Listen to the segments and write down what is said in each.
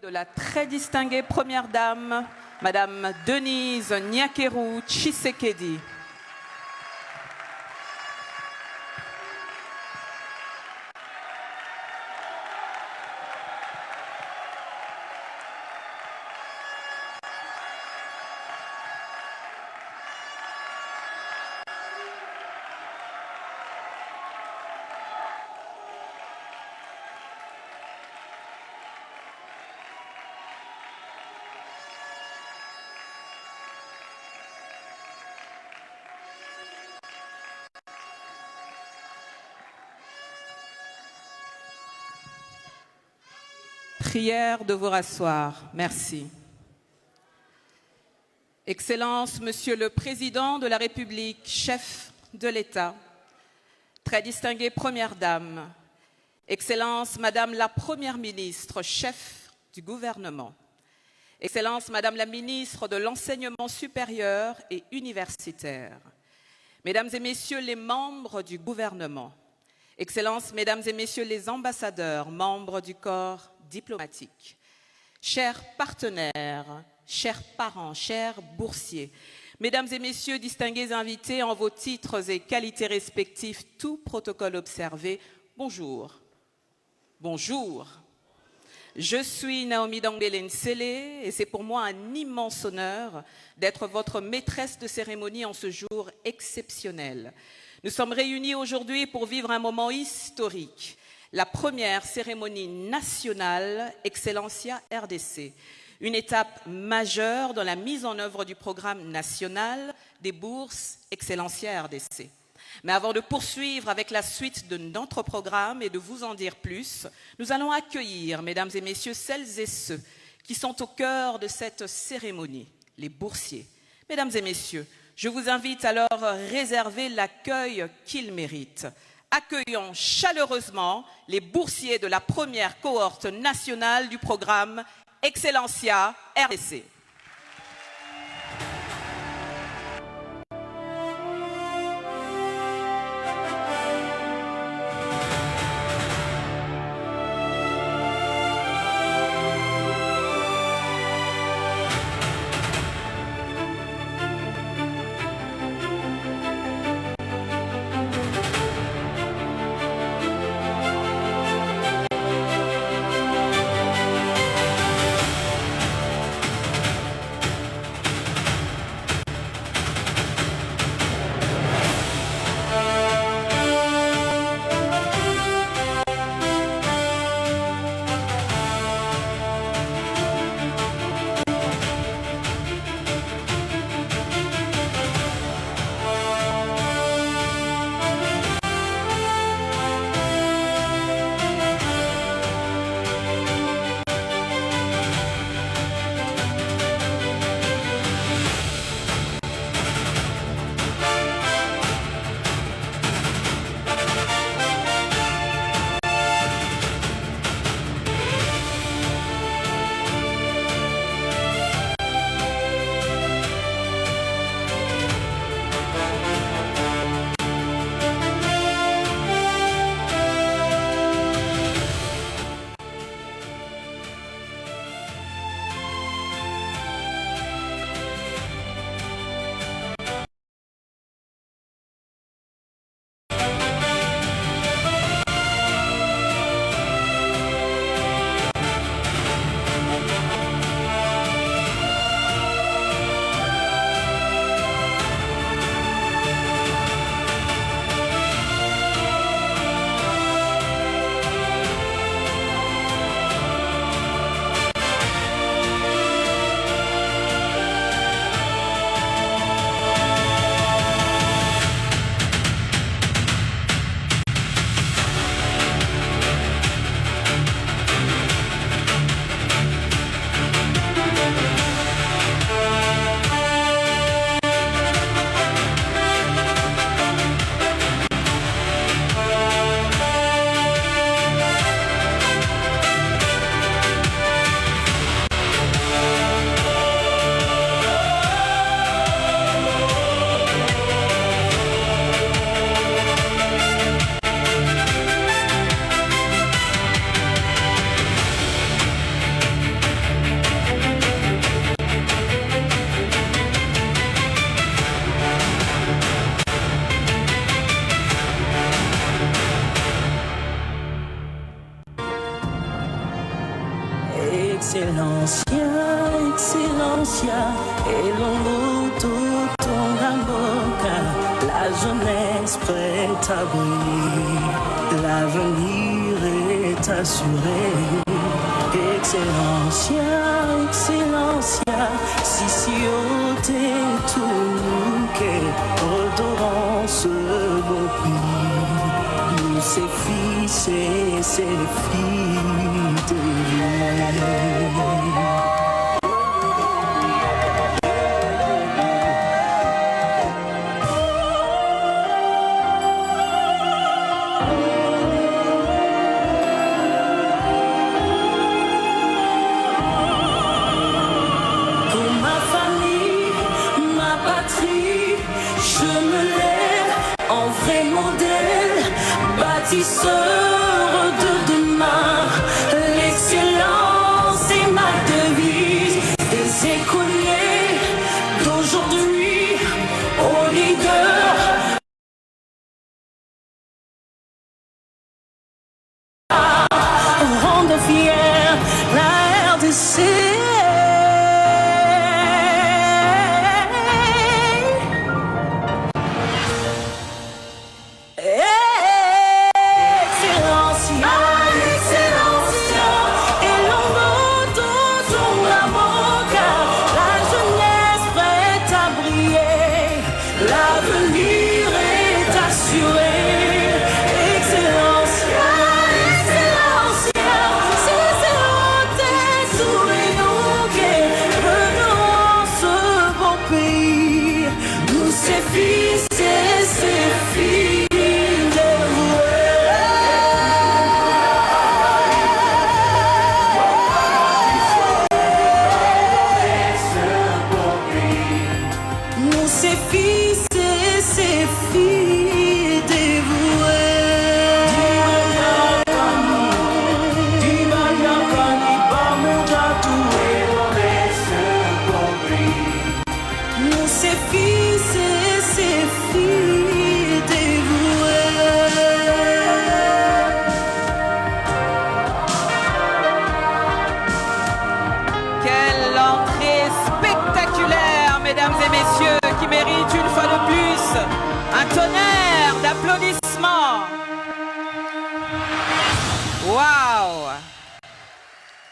De la très distinguée Première Dame, Madame Denise Nyakeru Tshisekedi. Prière de vous rasseoir. Merci. Excellence, Monsieur le Président de la République, chef de l'État, très distinguée Première Dame, Excellence, Madame la Première ministre, chef du gouvernement, Excellence, Madame la ministre de l'Enseignement supérieur et universitaire, Mesdames et Messieurs les membres du gouvernement, Excellences, Mesdames et Messieurs les ambassadeurs, membres du corps diplomatique, chers partenaires, chers parents, chers boursiers, Mesdames et Messieurs distingués invités en vos titres et qualités respectifs, tout protocole observé, bonjour. Bonjour. Je suis Naomi Dambélé Nsele et c'est pour moi un immense honneur d'être votre maîtresse de cérémonie en ce jour exceptionnel. Nous sommes réunis aujourd'hui pour vivre un moment historique, la première cérémonie nationale Excellencia RDC, une étape majeure dans la mise en œuvre du programme national des bourses Excellencia RDC. Mais avant de poursuivre avec la suite de notre programme et de vous en dire plus, nous allons accueillir, Mesdames et Messieurs, celles et ceux qui sont au cœur de cette cérémonie, les boursiers. Mesdames et Messieurs, je vous invite à leur réserver l'accueil qu'ils méritent. Accueillons chaleureusement les boursiers de la première cohorte nationale du programme Excellencia RDC. Excellencia, Excellencia, et l'on tonga boca, la jeunesse prête à briller, l'avenir est assuré. Excellencia, Excellencia, Sissioté tout que redorant ce beau pays, nous ses fils et ses filles de vie. Bâtisseur de demain, l'excellence est ma devise. Des écoliers d'aujourd'hui aux leaders, rendre fière la RDC.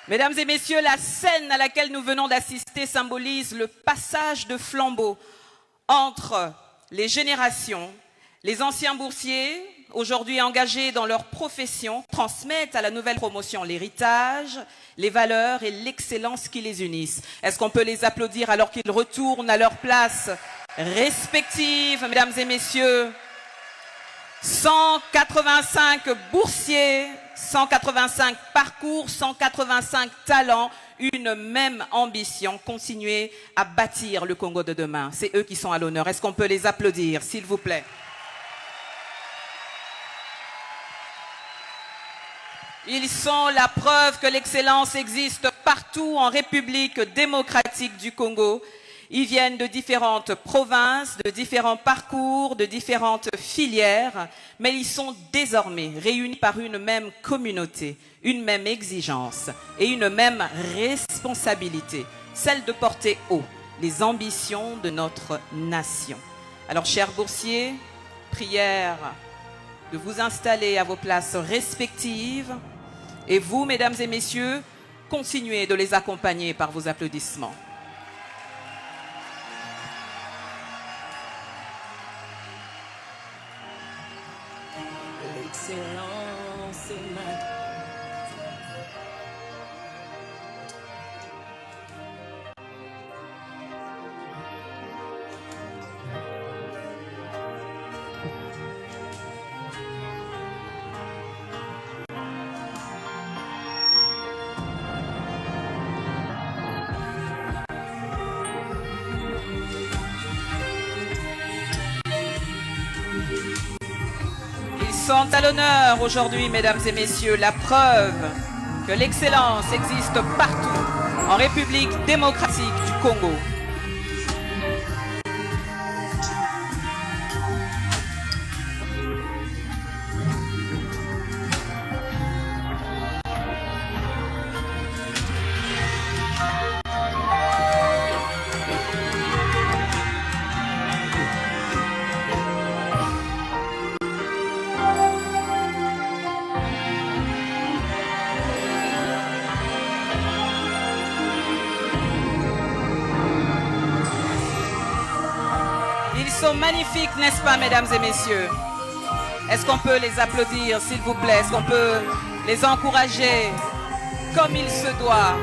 Mesdames et messieurs, la scène à laquelle nous venons d'assister symbolise le passage de flambeau entre les générations. Les anciens boursiers, aujourd'hui engagés dans leur profession, transmettent à la nouvelle promotion l'héritage, les valeurs et l'excellence qui les unissent. Est-ce qu'on peut les applaudir alors qu'ils retournent à leur place respective, mesdames et messieurs? 185 boursiers, 185 parcours, 185 talents, une même ambition, continuer à bâtir le Congo de demain. C'est eux qui sont à l'honneur. Est-ce qu'on peut les applaudir, s'il vous plaît? Ils sont la preuve que l'excellence existe partout en République démocratique du Congo. Ils viennent de différentes provinces, de différents parcours, de différentes filières, mais ils sont désormais réunis par une même communauté, une même exigence et une même responsabilité, celle de porter haut les ambitions de notre nation. Alors, chers boursiers, prière de vous installer à vos places respectives et vous, mesdames et messieurs, continuez de les accompagner par vos applaudissements. L'excellence est ma... Sont à l'honneur aujourd'hui, mesdames et messieurs, la preuve que l'excellence existe partout en République démocratique du Congo. sont magnifiques, n'est-ce pas, mesdames et messieurs? Est-ce qu'on peut les applaudir, s'il vous plaît? Est-ce qu'on peut les encourager comme il se doit?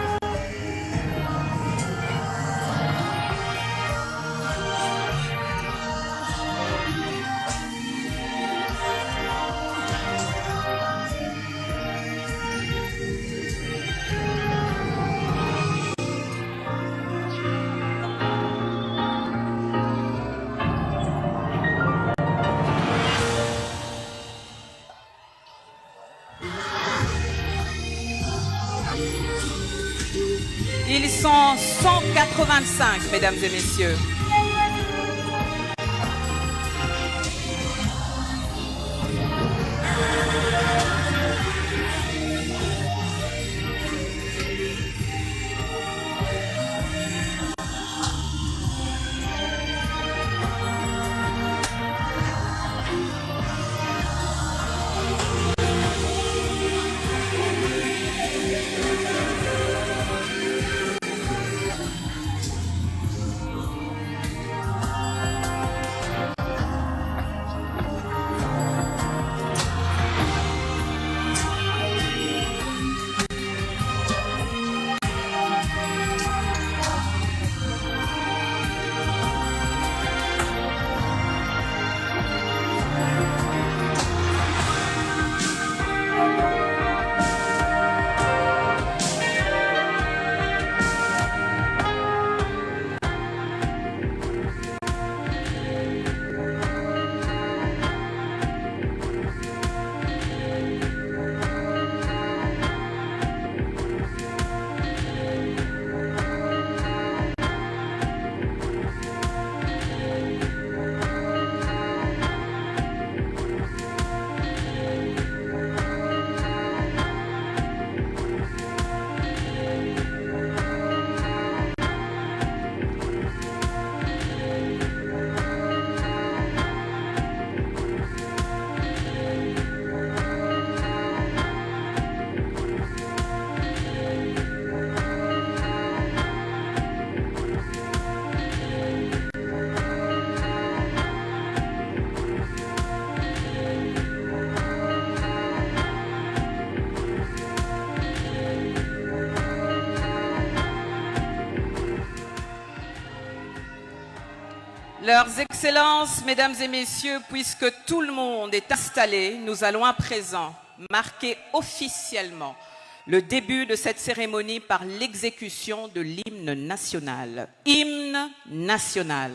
Ils sont 185, mesdames et messieurs. Leurs Excellences, Mesdames et Messieurs, puisque tout le monde est installé, nous allons à présent marquer officiellement le début de cette cérémonie par l'exécution de l'hymne national. Hymne national.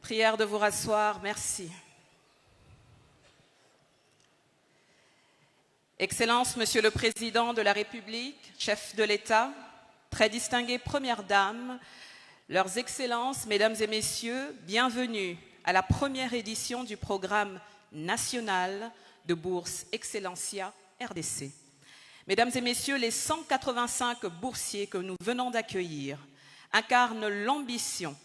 Prière de vous rasseoir, merci. Excellence, Monsieur le Président de la République, chef de l'État, très distinguée Première Dame, Leurs Excellences, Mesdames et Messieurs, bienvenue à la première édition du programme national de bourse Excellencia RDC. Mesdames et Messieurs, les 185 boursiers que nous venons d'accueillir incarnent l'ambition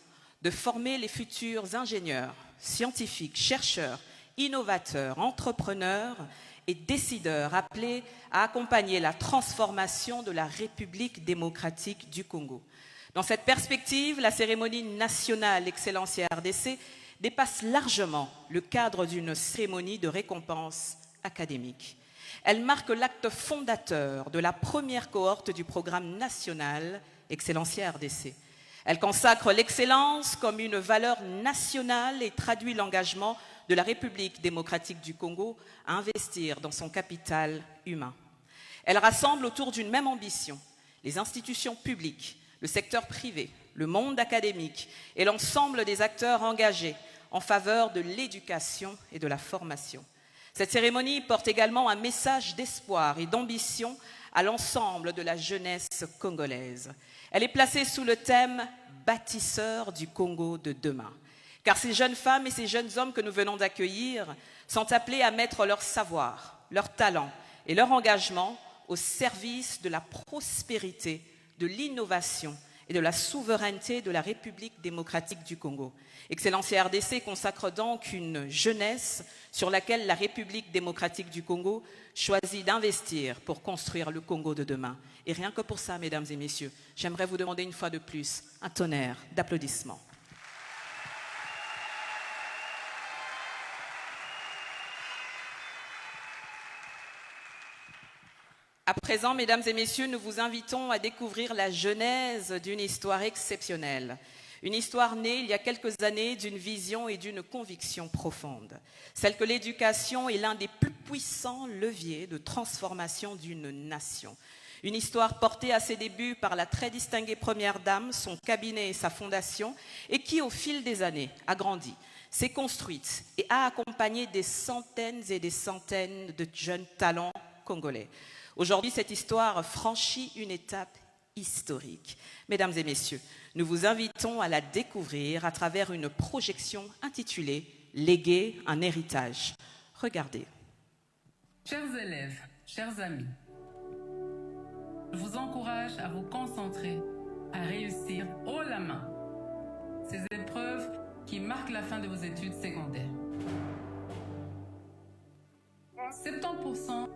de former les futurs ingénieurs, scientifiques, chercheurs, innovateurs, entrepreneurs et décideurs appelés à accompagner la transformation de la République démocratique du Congo. Dans cette perspective, la cérémonie nationale Excellencia RDC dépasse largement le cadre d'une cérémonie de récompense académique. Elle marque l'acte fondateur de la première cohorte du programme national Excellencia RDC. Elle consacre l'excellence comme une valeur nationale et traduit l'engagement de la République démocratique du Congo à investir dans son capital humain. Elle rassemble autour d'une même ambition les institutions publiques, le secteur privé, le monde académique et l'ensemble des acteurs engagés en faveur de l'éducation et de la formation. Cette cérémonie porte également un message d'espoir et d'ambition à l'ensemble de la jeunesse congolaise. Elle est placée sous le thème « Bâtisseurs du Congo de demain ». Car ces jeunes femmes et ces jeunes hommes que nous venons d'accueillir sont appelés à mettre leur savoir, leur talent et leur engagement au service de la prospérité, de l'innovation et de la souveraineté de la République démocratique du Congo. Excellencia RDC consacre donc une jeunesse sur laquelle la République démocratique du Congo choisit d'investir pour construire le Congo de demain. Et rien que pour ça, mesdames et messieurs, j'aimerais vous demander une fois de plus un tonnerre d'applaudissements. À présent, mesdames et messieurs, nous vous invitons à découvrir la genèse d'une histoire exceptionnelle. Une histoire née il y a quelques années d'une vision et d'une conviction profonde. Celle que l'éducation est l'un des plus puissants leviers de transformation d'une nation. Une histoire portée à ses débuts par la très distinguée Première Dame, son cabinet et sa fondation, et qui, au fil des années, a grandi, s'est construite et a accompagné des centaines et des centaines de jeunes talents congolais. Aujourd'hui, cette histoire franchit une étape historique. Mesdames et messieurs, nous vous invitons à la découvrir à travers une projection intitulée « Léguer un héritage ». Regardez. Chers élèves, chers amis, je vous encourage à vous concentrer, à réussir haut la main ces épreuves qui marquent la fin de vos études secondaires. 70%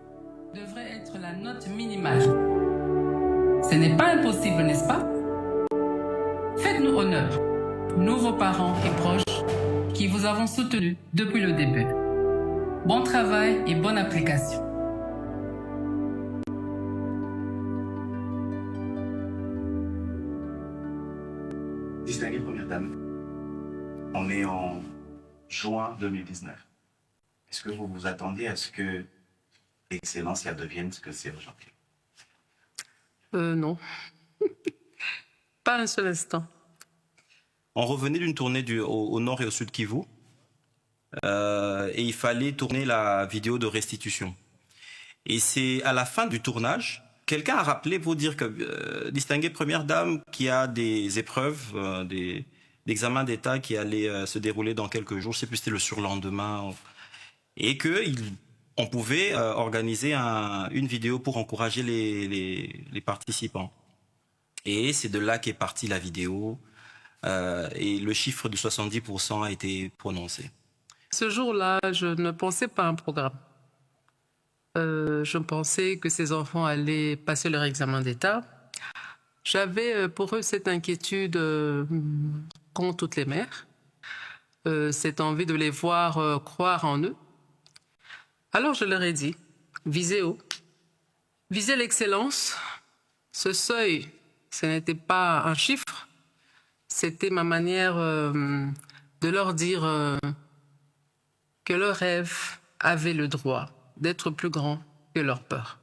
devrait être la note minimale. Ce n'est pas impossible, n'est-ce pas? Faites-nous honneur, nous vos parents et proches, qui vous avons soutenus depuis le début. Bon travail et bonne application. Distinguée Première Dame, on est en juin 2019. Est-ce que vous vous attendiez à ce que Excellencia devienne ce que c'est aujourd'hui? Non. Pas un seul instant. On revenait d'une tournée au nord et au sud Kivu et il fallait tourner la vidéo de restitution. Et c'est à la fin du tournage, quelqu'un a rappelé pour dire que distinguée Première Dame qui a des épreuves, d'examen d'État qui allaient se dérouler dans quelques jours, je ne sais plus si c'était le surlendemain, et qu'on pouvait organiser une vidéo pour encourager les participants. Et c'est de là qu'est partie la vidéo et le chiffre de 70% a été prononcé. Ce jour-là, je ne pensais pas à un programme. Je pensais que ces enfants allaient passer leur examen d'État. J'avais pour eux cette inquiétude qu'ont toutes les mères, cette envie de les voir croire en eux. Alors je leur ai dit, visez haut, visez l'excellence. Ce seuil, ce n'était pas un chiffre, c'était ma manière de leur dire que leurs rêves avaient le droit d'être plus grands que leur peur.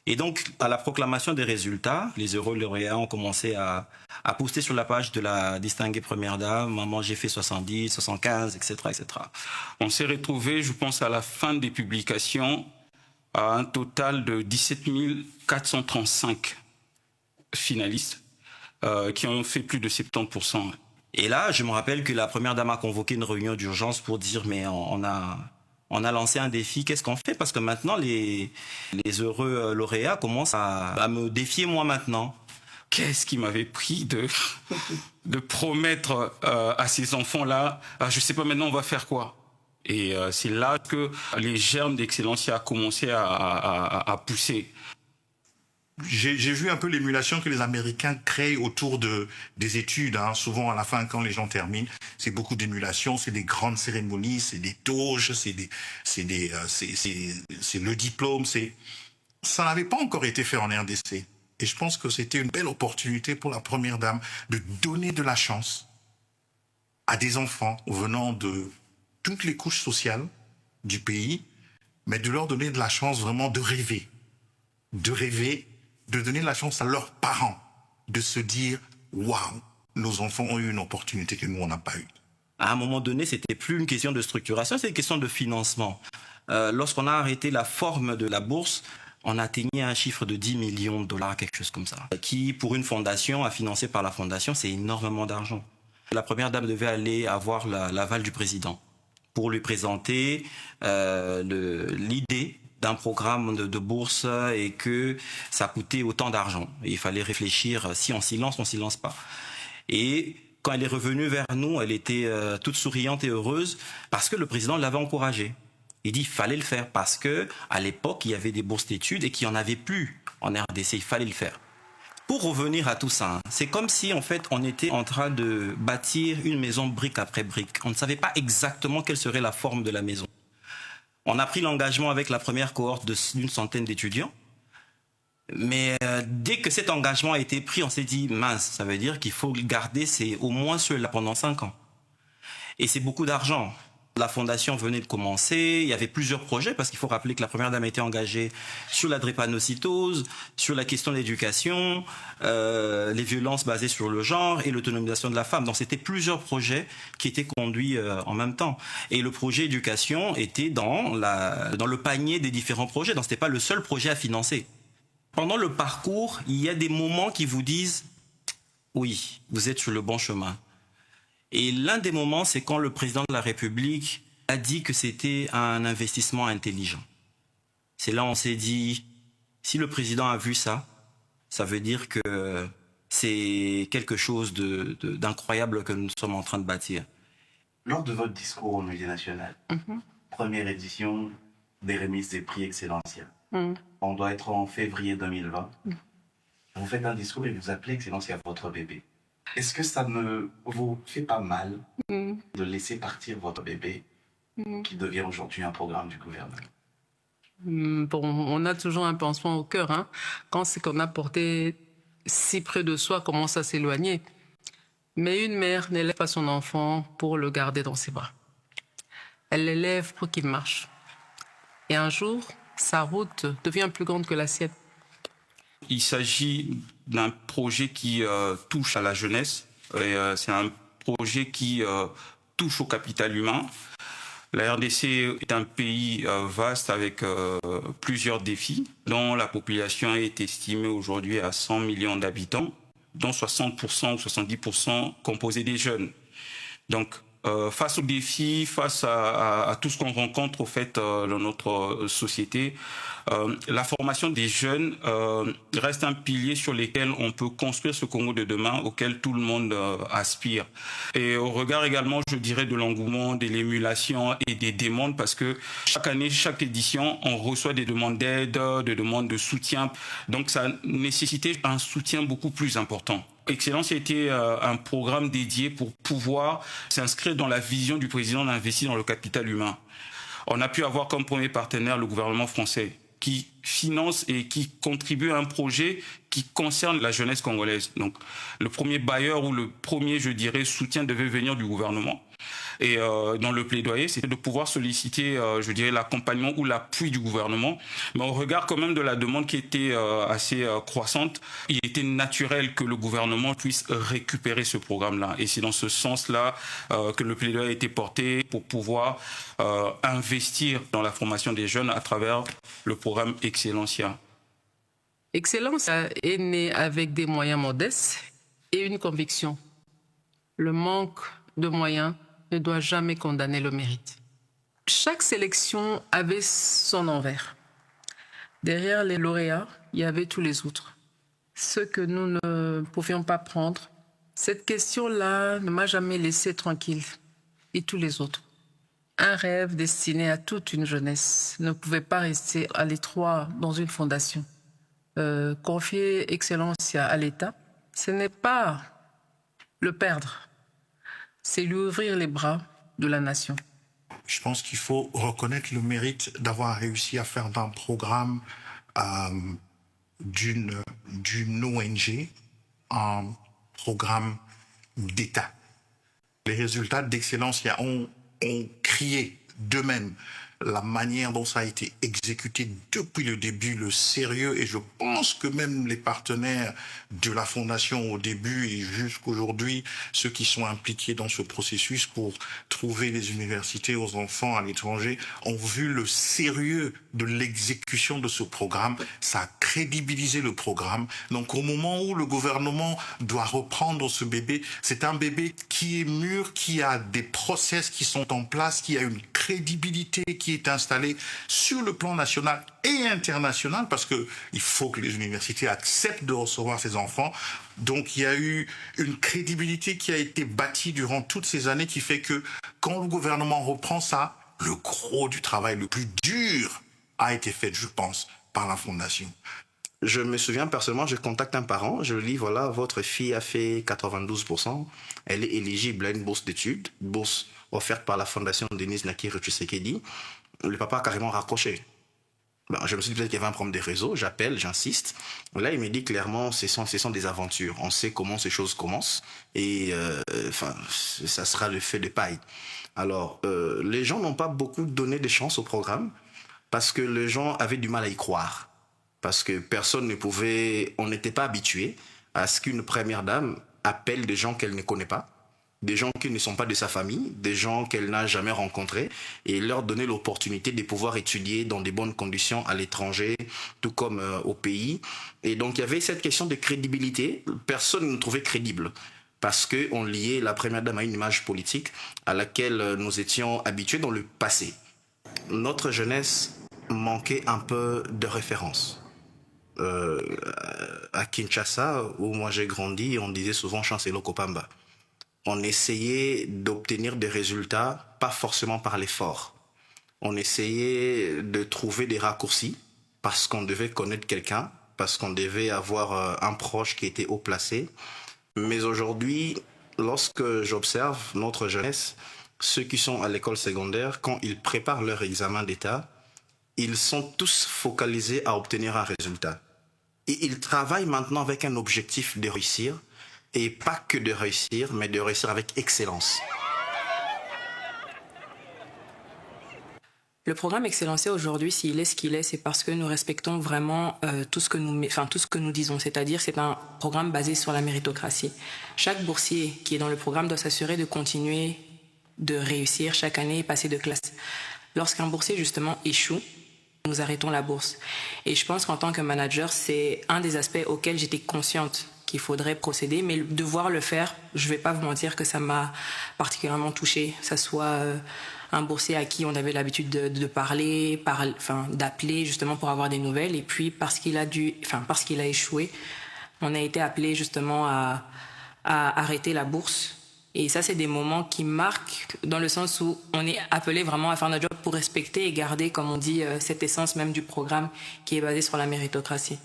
Et donc, à la proclamation des résultats, les heureux lauréats ont commencé à poster sur la page de la distinguée Première Dame, maman j'ai fait 70, 75, etc., etc. On s'est retrouvés, je pense, à la fin des publications, à un total de 17 435 finalistes. qui ont fait plus de 70%. Et là, je me rappelle que la première dame a convoqué une réunion d'urgence pour dire mais on a lancé un défi, qu'est-ce qu'on fait? Parce que maintenant, les heureux lauréats commencent à me défier moi maintenant. Qu'est-ce qui m'avait pris de promettre à ces enfants-là, je sais pas maintenant on va faire quoi? Et c'est là que les germes d'excellence a commencé à pousser. J'ai vu un peu l'émulation que les Américains créent autour des études. Hein. Souvent, à la fin, quand les gens terminent, c'est beaucoup d'émulation, c'est des grandes cérémonies, c'est des toges, c'est le diplôme. Ça n'avait pas encore été fait en RDC. Et je pense que c'était une belle opportunité pour la première dame de donner de la chance à des enfants venant de toutes les couches sociales du pays, mais de leur donner de la chance vraiment de rêver, de donner la chance à leurs parents, de se dire « Waouh, nos enfants ont eu une opportunité que nous, on n'a pas eue ». À un moment donné, c'était plus une question de structuration, c'est une question de financement. Lorsqu'on a arrêté la forme de la bourse, on atteignait un chiffre de 10 millions de dollars, quelque chose comme ça, qui, pour une fondation, à financer par la fondation, c'est énormément d'argent. La première dame devait aller avoir l'aval du président pour lui présenter l'idée d'un programme de bourse et que ça coûtait autant d'argent. Il fallait réfléchir, si on s'y lance, on s'y lance pas. Et quand elle est revenue vers nous, elle était toute souriante et heureuse parce que le président l'avait encouragée. Il dit qu'il fallait le faire parce que à l'époque, il y avait des bourses d'études et qu'il n'y en avait plus en RDC. Il fallait le faire. Pour revenir à tout ça, c'est comme si en fait on était en train de bâtir une maison brique après brique. On ne savait pas exactement quelle serait la forme de la maison. On a pris l'engagement avec la première cohorte d'une centaine d'étudiants. Mais dès que cet engagement a été pris, on s'est dit mince, ça veut dire qu'il faut garder au moins cela pendant 5 ans. Et c'est beaucoup d'argent. La fondation venait de commencer, il y avait plusieurs projets parce qu'il faut rappeler que la première dame a été engagée sur la drépanocytose, sur la question de l'éducation, les violences basées sur le genre et l'autonomisation de la femme. Donc c'était plusieurs projets qui étaient conduits en même temps. Et le projet éducation était dans le panier des différents projets, donc c'était pas le seul projet à financer. Pendant le parcours, il y a des moments qui vous disent oui, vous êtes sur le bon chemin. Et l'un des moments, c'est quand le président de la République a dit que c'était un investissement intelligent. C'est là où on s'est dit, si le président a vu ça, ça veut dire que c'est quelque chose d'incroyable que nous sommes en train de bâtir. Lors de votre discours au Musée national, première édition des remises des prix Excellencia, on doit être en février 2020. Vous faites un discours et vous appelez Excellencia votre bébé. Est-ce que ça ne vous fait pas mal de laisser partir votre bébé qui devient aujourd'hui un programme du gouvernement? Bon, on a toujours un pansement au cœur. Hein. Quand c'est qu'on a porté si près de soi, commence à s'éloigner. Mais une mère n'élève pas son enfant pour le garder dans ses bras. Elle l'élève pour qu'il marche. Et un jour, sa route devient plus grande que la sienne. Il s'agit d'un projet qui touche à la jeunesse. C'est un projet qui touche au capital humain. La RDC est un pays vaste avec plusieurs défis, dont la population est estimée aujourd'hui à 100 millions d'habitants, dont 60% ou 70% composés des jeunes. Donc, face aux défis, face à tout ce qu'on rencontre au fait dans notre société, la formation des jeunes reste un pilier sur lequel on peut construire ce Congo de demain auquel tout le monde aspire. Et au regard également, je dirais, de l'engouement, de l'émulation et des demandes, parce que chaque année, chaque édition, on reçoit des demandes d'aide, des demandes de soutien. Donc ça nécessitait un soutien beaucoup plus important. Excellence a été un programme dédié pour pouvoir s'inscrire dans la vision du président d'investir dans le capital humain. On a pu avoir comme premier partenaire le gouvernement français qui finance et qui contribue à un projet qui concerne la jeunesse congolaise. Donc le premier bailleur ou le premier, je dirais, soutien devait venir du gouvernement. Et dans le plaidoyer, c'était de pouvoir solliciter, je dirais, l'accompagnement ou l'appui du gouvernement. Mais au regard quand même de la demande qui était assez croissante, il était naturel que le gouvernement puisse récupérer ce programme-là. Et c'est dans ce sens-là que le plaidoyer a été porté pour pouvoir investir dans la formation des jeunes à travers le programme Excellencia. Excellence est né avec des moyens modestes et une conviction. Le manque de moyens ne doit jamais condamner le mérite. Chaque sélection avait son envers. Derrière les lauréats, il y avait tous les autres. Ceux que nous ne pouvions pas prendre. Cette question-là ne m'a jamais laissé tranquille. Et tous les autres. Un rêve destiné à toute une jeunesse ne pouvait pas rester à l'étroit dans une fondation. Confier Excellencia à l'État, ce n'est pas le perdre, c'est lui ouvrir les bras de la nation. Je pense qu'il faut reconnaître le mérite d'avoir réussi à faire d'un programme d'une ONG un programme d'État. Les résultats d'Excellencia ont crié d'eux-mêmes la manière dont ça a été exécuté depuis le début, le sérieux, et je pense que même les partenaires de la Fondation au début et jusqu'aujourd'hui, ceux qui sont impliqués dans ce processus pour trouver les universités aux enfants à l'étranger, ont vu le sérieux de l'exécution de ce programme. Ça a crédibilisé le programme. Donc au moment où le gouvernement doit reprendre ce bébé, c'est un bébé qui est mûr, qui a des process qui sont en place, qui a une crédibilité qui est installée sur le plan national et international, parce que il faut que les universités acceptent de recevoir ces enfants. Donc il y a eu une crédibilité qui a été bâtie durant toutes ces années, qui fait que quand le gouvernement reprend ça, le gros du travail le plus dur a été fait, je pense, par la Fondation. Je me souviens personnellement, je contacte un parent, je lui dis, voilà, votre fille a fait 92%, elle est éligible à une bourse d'études, bourse offerte par la Fondation Denis Nakire Tshisekedi. Le papa a carrément raccroché. Je me suis dit peut-être qu'il y avait un problème de réseau, j'appelle, j'insiste. Là, il me dit clairement, ce sont des aventures. On sait comment ces choses commencent et ça sera le feu de paille. Alors, les gens n'ont pas beaucoup donné de chance au programme parce que les gens avaient du mal à y croire. Parce que personne ne pouvait, on n'était pas habitué à ce qu'une première dame appelle des gens qu'elle ne connaît pas, des gens qui ne sont pas de sa famille, des gens qu'elle n'a jamais rencontrés, et leur donner l'opportunité de pouvoir étudier dans de bonnes conditions à l'étranger, tout comme au pays. Et donc il y avait cette question de crédibilité. Personne ne nous trouvait crédible parce qu'on liait la première dame à une image politique à laquelle nous étions habitués dans le passé. Notre jeunesse manquait un peu de référence. À Kinshasa, où moi j'ai grandi, on disait souvent Chancelo Kopamba. On essayait d'obtenir des résultats, pas forcément par l'effort. On essayait de trouver des raccourcis parce qu'on devait connaître quelqu'un, parce qu'on devait avoir un proche qui était haut placé. Mais aujourd'hui, lorsque j'observe notre jeunesse, ceux qui sont à l'école secondaire, quand ils préparent leur examen d'État, ils sont tous focalisés à obtenir un résultat. Et ils travaillent maintenant avec un objectif de réussir, et pas que de réussir, mais de réussir avec excellence. Le programme Excellencia aujourd'hui, s'il est ce qu'il est, c'est parce que nous respectons vraiment tout ce que nous disons. C'est-à-dire c'est un programme basé sur la méritocratie. Chaque boursier qui est dans le programme doit s'assurer de continuer de réussir chaque année et passer de classe. Lorsqu'un boursier justement échoue, nous arrêtons la bourse. Et je pense qu'en tant que manager, c'est un des aspects auxquels j'étais consciente qu'il faudrait procéder, mais devoir le faire, je ne vais pas vous mentir que ça m'a particulièrement touchée. Que ça soit un boursier à qui on avait l'habitude de parler, d'appeler justement pour avoir des nouvelles, et puis parce qu'il a échoué, on a été appelé justement à arrêter la bourse. Et ça, c'est des moments qui marquent dans le sens où on est appelé vraiment à faire notre job pour respecter et garder, comme on dit, cette essence même du programme qui est basée sur la méritocratie.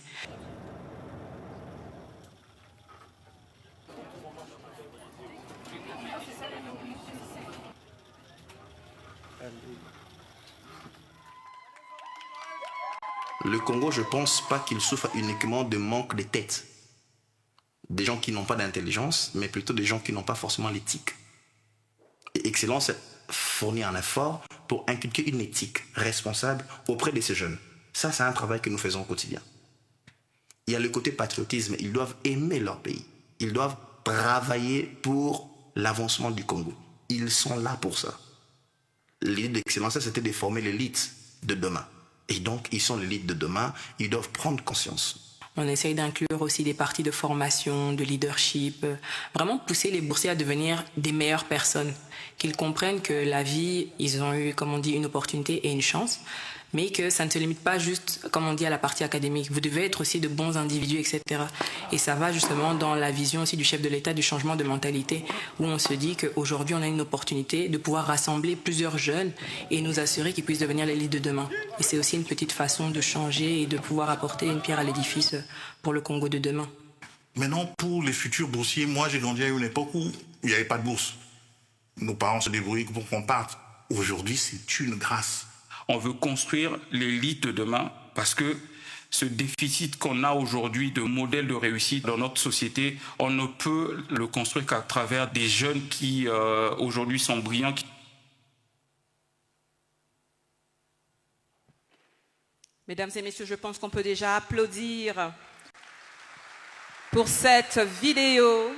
Le Congo, je ne pense pas qu'il souffre uniquement de manque de tête. Des gens qui n'ont pas d'intelligence, mais plutôt des gens qui n'ont pas forcément l'éthique. Et Excellence fournit un effort pour inculquer une éthique responsable auprès de ces jeunes. Ça, c'est un travail que nous faisons au quotidien. Il y a le côté patriotisme. Ils doivent aimer leur pays. Ils doivent travailler pour l'avancement du Congo. Ils sont là pour ça. L'idée d'Excellence, c'était de former l'élite de demain. Et donc, ils sont l'élite de demain. Ils doivent prendre conscience. On essaye d'inclure aussi des parties de formation, de leadership, vraiment pousser les boursiers à devenir des meilleures personnes, qu'ils comprennent que la vie, ils ont eu, comme on dit, une opportunité et une chance, mais que ça ne se limite pas juste, comme on dit, à la partie académique. Vous devez être aussi de bons individus, etc. Et ça va justement dans la vision aussi du chef de l'État du changement de mentalité, où on se dit qu'aujourd'hui, on a une opportunité de pouvoir rassembler plusieurs jeunes et nous assurer qu'ils puissent devenir l'élite de demain. Et c'est aussi une petite façon de changer et de pouvoir apporter une pierre à l'édifice pour le Congo de demain. Maintenant, pour les futurs boursiers, moi j'ai grandi à une époque où il n'y avait pas de bourse. Nos parents se débrouillaient pour qu'on parte. Aujourd'hui, c'est une grâce. On veut construire l'élite de demain parce que ce déficit qu'on a aujourd'hui de modèle de réussite dans notre société, on ne peut le construire qu'à travers des jeunes qui aujourd'hui sont brillants. Mesdames et messieurs, je pense qu'on peut déjà applaudir pour cette vidéo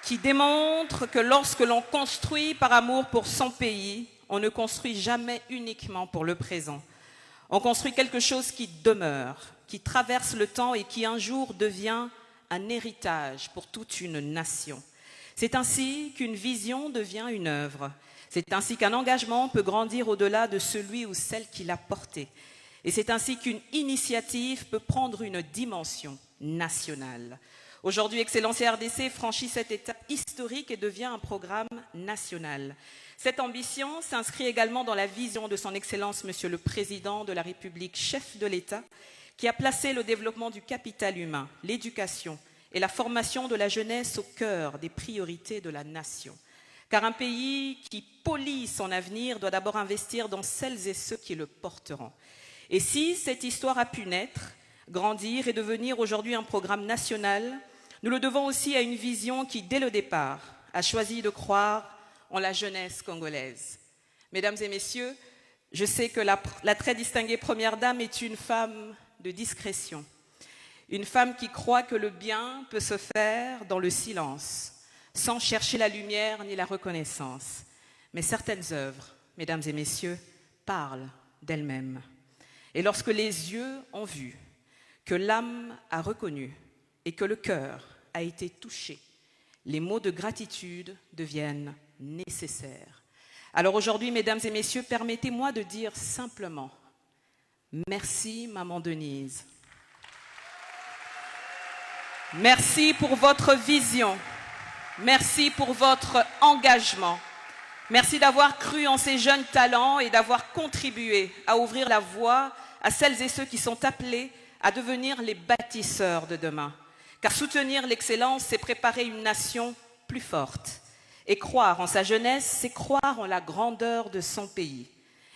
qui démontre que lorsque l'on construit par amour pour son pays, on ne construit jamais uniquement pour le présent. On construit quelque chose qui demeure, qui traverse le temps et qui un jour devient un héritage pour toute une nation. C'est ainsi qu'une vision devient une œuvre. C'est ainsi qu'un engagement peut grandir au-delà de celui ou celle qui l'a porté. Et c'est ainsi qu'une initiative peut prendre une dimension nationale. Aujourd'hui, Excellencia RDC franchit cette étape historique et devient un programme national. Cette ambition s'inscrit également dans la vision de son Excellence, Monsieur le Président de la République, chef de l'État, qui a placé le développement du capital humain, l'éducation et la formation de la jeunesse au cœur des priorités de la nation. Car un pays qui polit son avenir doit d'abord investir dans celles et ceux qui le porteront. Et si cette histoire a pu naître, grandir et devenir aujourd'hui un programme national, nous le devons aussi à une vision qui, dès le départ, a choisi de croire en la jeunesse congolaise. Mesdames et messieurs, je sais que la très distinguée Première Dame est une femme de discrétion, une femme qui croit que le bien peut se faire dans le silence, sans chercher la lumière ni la reconnaissance. Mais certaines œuvres, mesdames et messieurs, parlent d'elles-mêmes. Et lorsque les yeux ont vu, que l'âme a reconnu et que le cœur a été touché, les mots de gratitude deviennent nécessaires. Alors aujourd'hui, mesdames et messieurs, permettez-moi de dire simplement merci, Maman Denise. Merci pour votre vision. Merci pour votre engagement. Merci d'avoir cru en ces jeunes talents et d'avoir contribué à ouvrir la voie à celles et ceux qui sont appelés à devenir les bâtisseurs de demain. Car soutenir l'excellence, c'est préparer une nation plus forte. Et croire en sa jeunesse, c'est croire en la grandeur de son pays.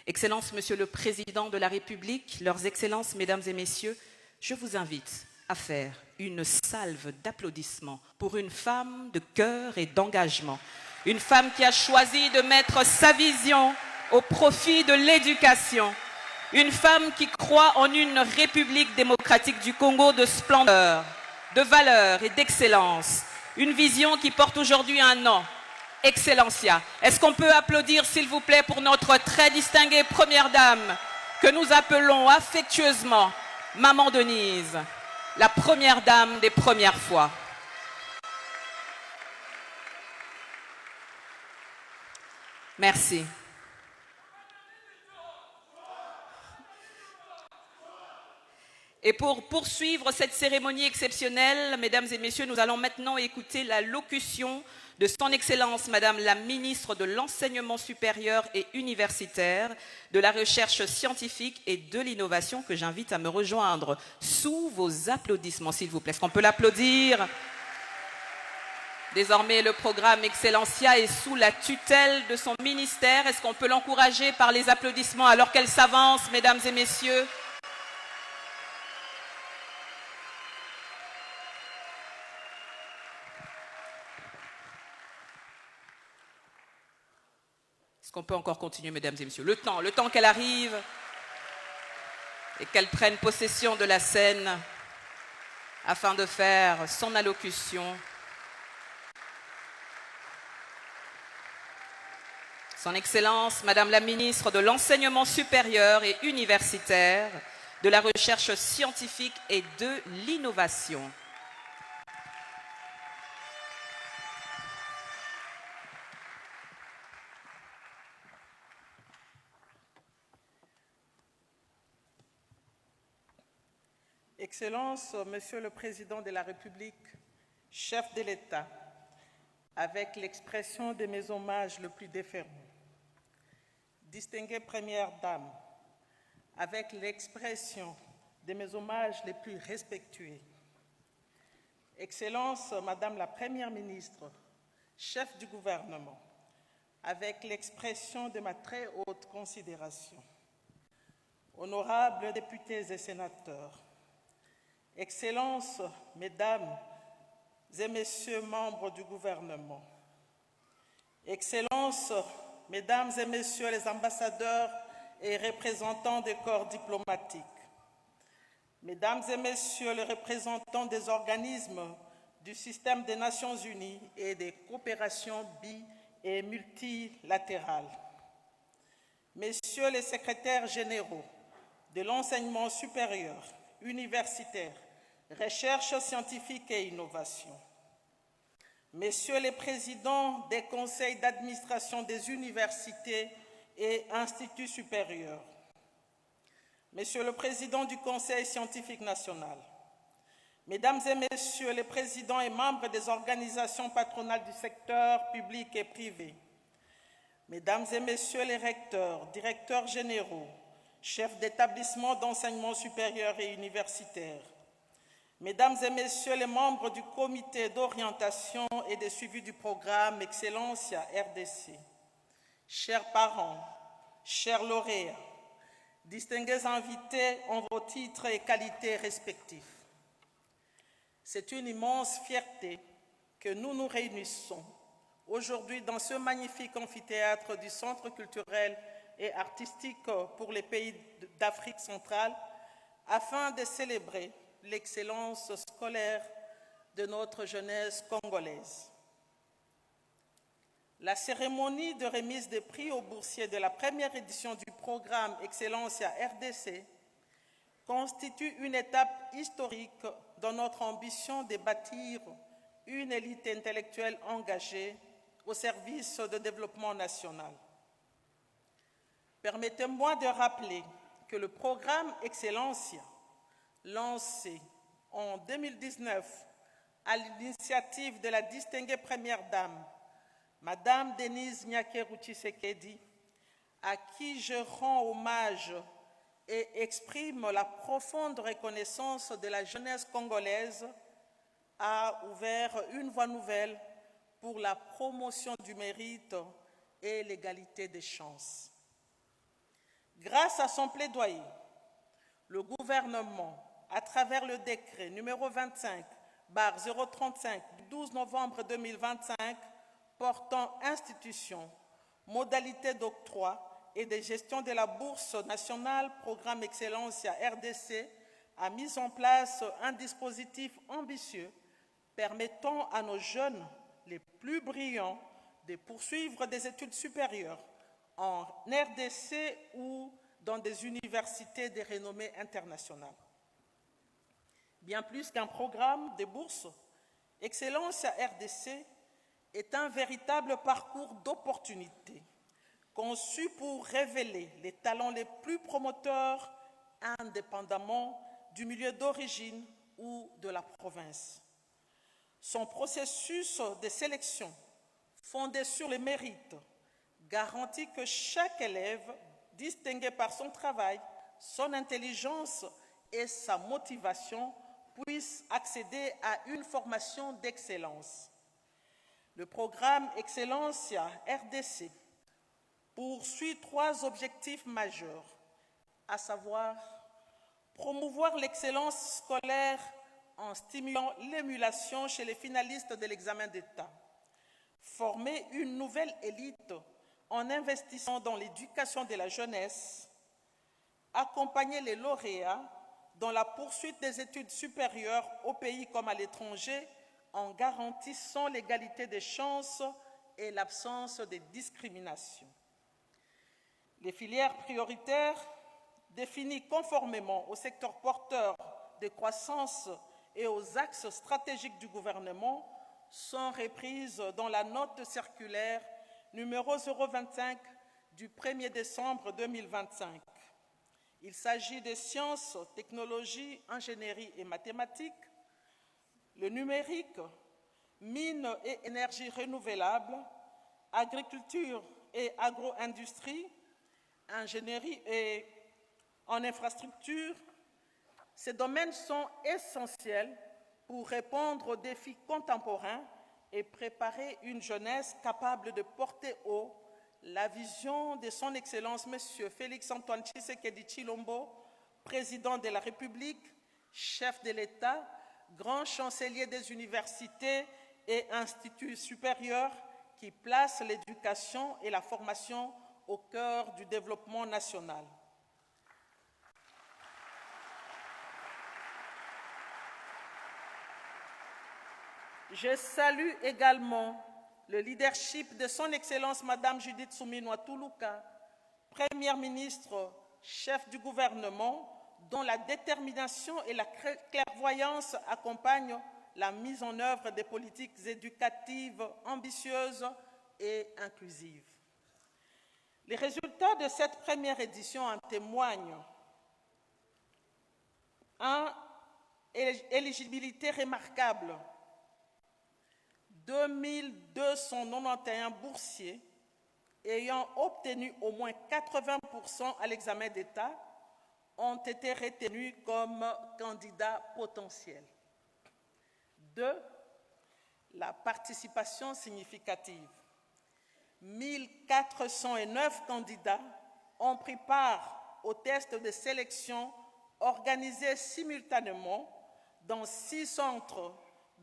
Excellence, Monsieur le Président de la République, leurs excellences, mesdames et messieurs, je vous invite à faire une salve d'applaudissements pour une femme de cœur et d'engagement. Une femme qui a choisi de mettre sa vision au profit de l'éducation. Une femme qui croit en une République démocratique du Congo de splendeur, de valeur et d'excellence. Une vision qui porte aujourd'hui un nom, Excellencia. Est-ce qu'on peut applaudir, s'il vous plaît, pour notre très distinguée Première Dame, que nous appelons affectueusement Maman Denise, la Première Dame des premières fois. Merci. Et pour poursuivre cette cérémonie exceptionnelle, mesdames et messieurs, nous allons maintenant écouter la locution de son Excellence, Madame la Ministre de l'Enseignement supérieur et universitaire, de la Recherche scientifique et de l'Innovation, que j'invite à me rejoindre sous vos applaudissements, s'il vous plaît. Est-ce qu'on peut l'applaudir? Désormais, le programme Excellencia est sous la tutelle de son ministère. Est-ce qu'on peut l'encourager par les applaudissements alors qu'elle s'avance, mesdames et messieurs? Est-ce qu'on peut encore continuer, mesdames et messieurs? Le temps qu'elle arrive et qu'elle prenne possession de la scène afin de faire son allocution. Son Excellence, Madame la Ministre de l'Enseignement supérieur et universitaire, de la recherche scientifique et de l'innovation. Excellences, Monsieur le Président de la République, chef de l'État, avec l'expression de mes hommages le plus déférents, distinguée Première Dame, avec l'expression de mes hommages les plus respectueux, Excellence, Madame la Première ministre, chef du gouvernement, avec l'expression de ma très haute considération, honorables députés et sénateurs, Excellences, Mesdames et Messieurs membres du gouvernement, Excellences, Mesdames et Messieurs les ambassadeurs et représentants des corps diplomatiques, Mesdames et Messieurs les représentants des organismes du système des Nations Unies et des coopérations bi- et multilatérales, Messieurs les secrétaires généraux de l'enseignement supérieur, universitaire, recherche scientifique et innovation, Messieurs les présidents des conseils d'administration des universités et instituts supérieurs, Monsieur le Président du Conseil scientifique national, Mesdames et Messieurs les présidents et membres des organisations patronales du secteur public et privé, Mesdames et Messieurs les recteurs, directeurs généraux, chefs d'établissement d'enseignement supérieur et universitaire, Mesdames et Messieurs les membres du comité d'orientation et de suivi du programme Excellencia RDC, chers parents, chers lauréats, distingués invités en vos titres et qualités respectifs. C'est une immense fierté que nous nous réunissons aujourd'hui dans ce magnifique amphithéâtre du Centre culturel et artistique pour les pays d'Afrique centrale afin de célébrer l'excellence scolaire de notre jeunesse congolaise. La cérémonie de remise des prix aux boursiers de la première édition du programme Excellencia RDC constitue une étape historique dans notre ambition de bâtir une élite intellectuelle engagée au service du développement national. Permettez-moi de rappeler que le programme Excellencia, lancé en 2019 à l'initiative de la distinguée Première Dame, Madame Denise Nyakeru Tshisekedi, à qui je rends hommage et exprime la profonde reconnaissance de la jeunesse congolaise, a ouvert une voie nouvelle pour la promotion du mérite et l'égalité des chances. Grâce à son plaidoyer, le gouvernement, à travers le décret numéro 25/035 du 12 novembre 2025 portant institution, modalités d'octroi et de gestion de la bourse nationale Programme Excellencia RDC, a mis en place un dispositif ambitieux permettant à nos jeunes les plus brillants de poursuivre des études supérieures en RDC ou dans des universités de renommée internationale. Bien plus qu'un programme de bourse, Excellencia RDC est un véritable parcours d'opportunités conçu pour révéler les talents les plus promoteurs indépendamment du milieu d'origine ou de la province. Son processus de sélection, fondé sur les mérites, garantit que chaque élève, distingué par son travail, son intelligence et sa motivation, puisse accéder à une formation d'excellence. Le programme Excellencia RDC poursuit 3 objectifs majeurs, à savoir promouvoir l'excellence scolaire en stimulant l'émulation chez les finalistes de l'examen d'État, former une nouvelle élite en investissant dans l'éducation de la jeunesse, accompagner les lauréats dans la poursuite des études supérieures au pays comme à l'étranger en garantissant l'égalité des chances et l'absence de discrimination. Les filières prioritaires définis conformément au secteur porteur de croissance et aux axes stratégiques du gouvernement sont reprises dans la note circulaire numéro 025 du 1er décembre 2025. Il s'agit des sciences, technologies, ingénierie et mathématiques, le numérique, mines et énergies renouvelables, agriculture et agro-industrie, ingénierie et en infrastructure. Ces domaines sont essentiels pour répondre aux défis contemporains et préparer une jeunesse capable de porter haut la vision de son Excellence M. Félix-Antoine Tshisekedi Tshilombo, président de la République, chef de l'État, grand chancelier des universités et instituts supérieurs qui place l'éducation et la formation au cœur du développement national. Je salue également le leadership de son Excellence Madame Judith Suminwa Tuluka, Première ministre, chef du gouvernement, dont la détermination et la clairvoyance accompagnent la mise en œuvre des politiques éducatives ambitieuses et inclusives. Les résultats de cette première édition en témoignent. Éligibilité remarquable. 2291 boursiers ayant obtenu au moins 80% à l'examen d'État ont été retenus comme candidats potentiels. 2. La participation significative. 1409 candidats ont pris part au test de sélection organisé simultanément dans 6 centres,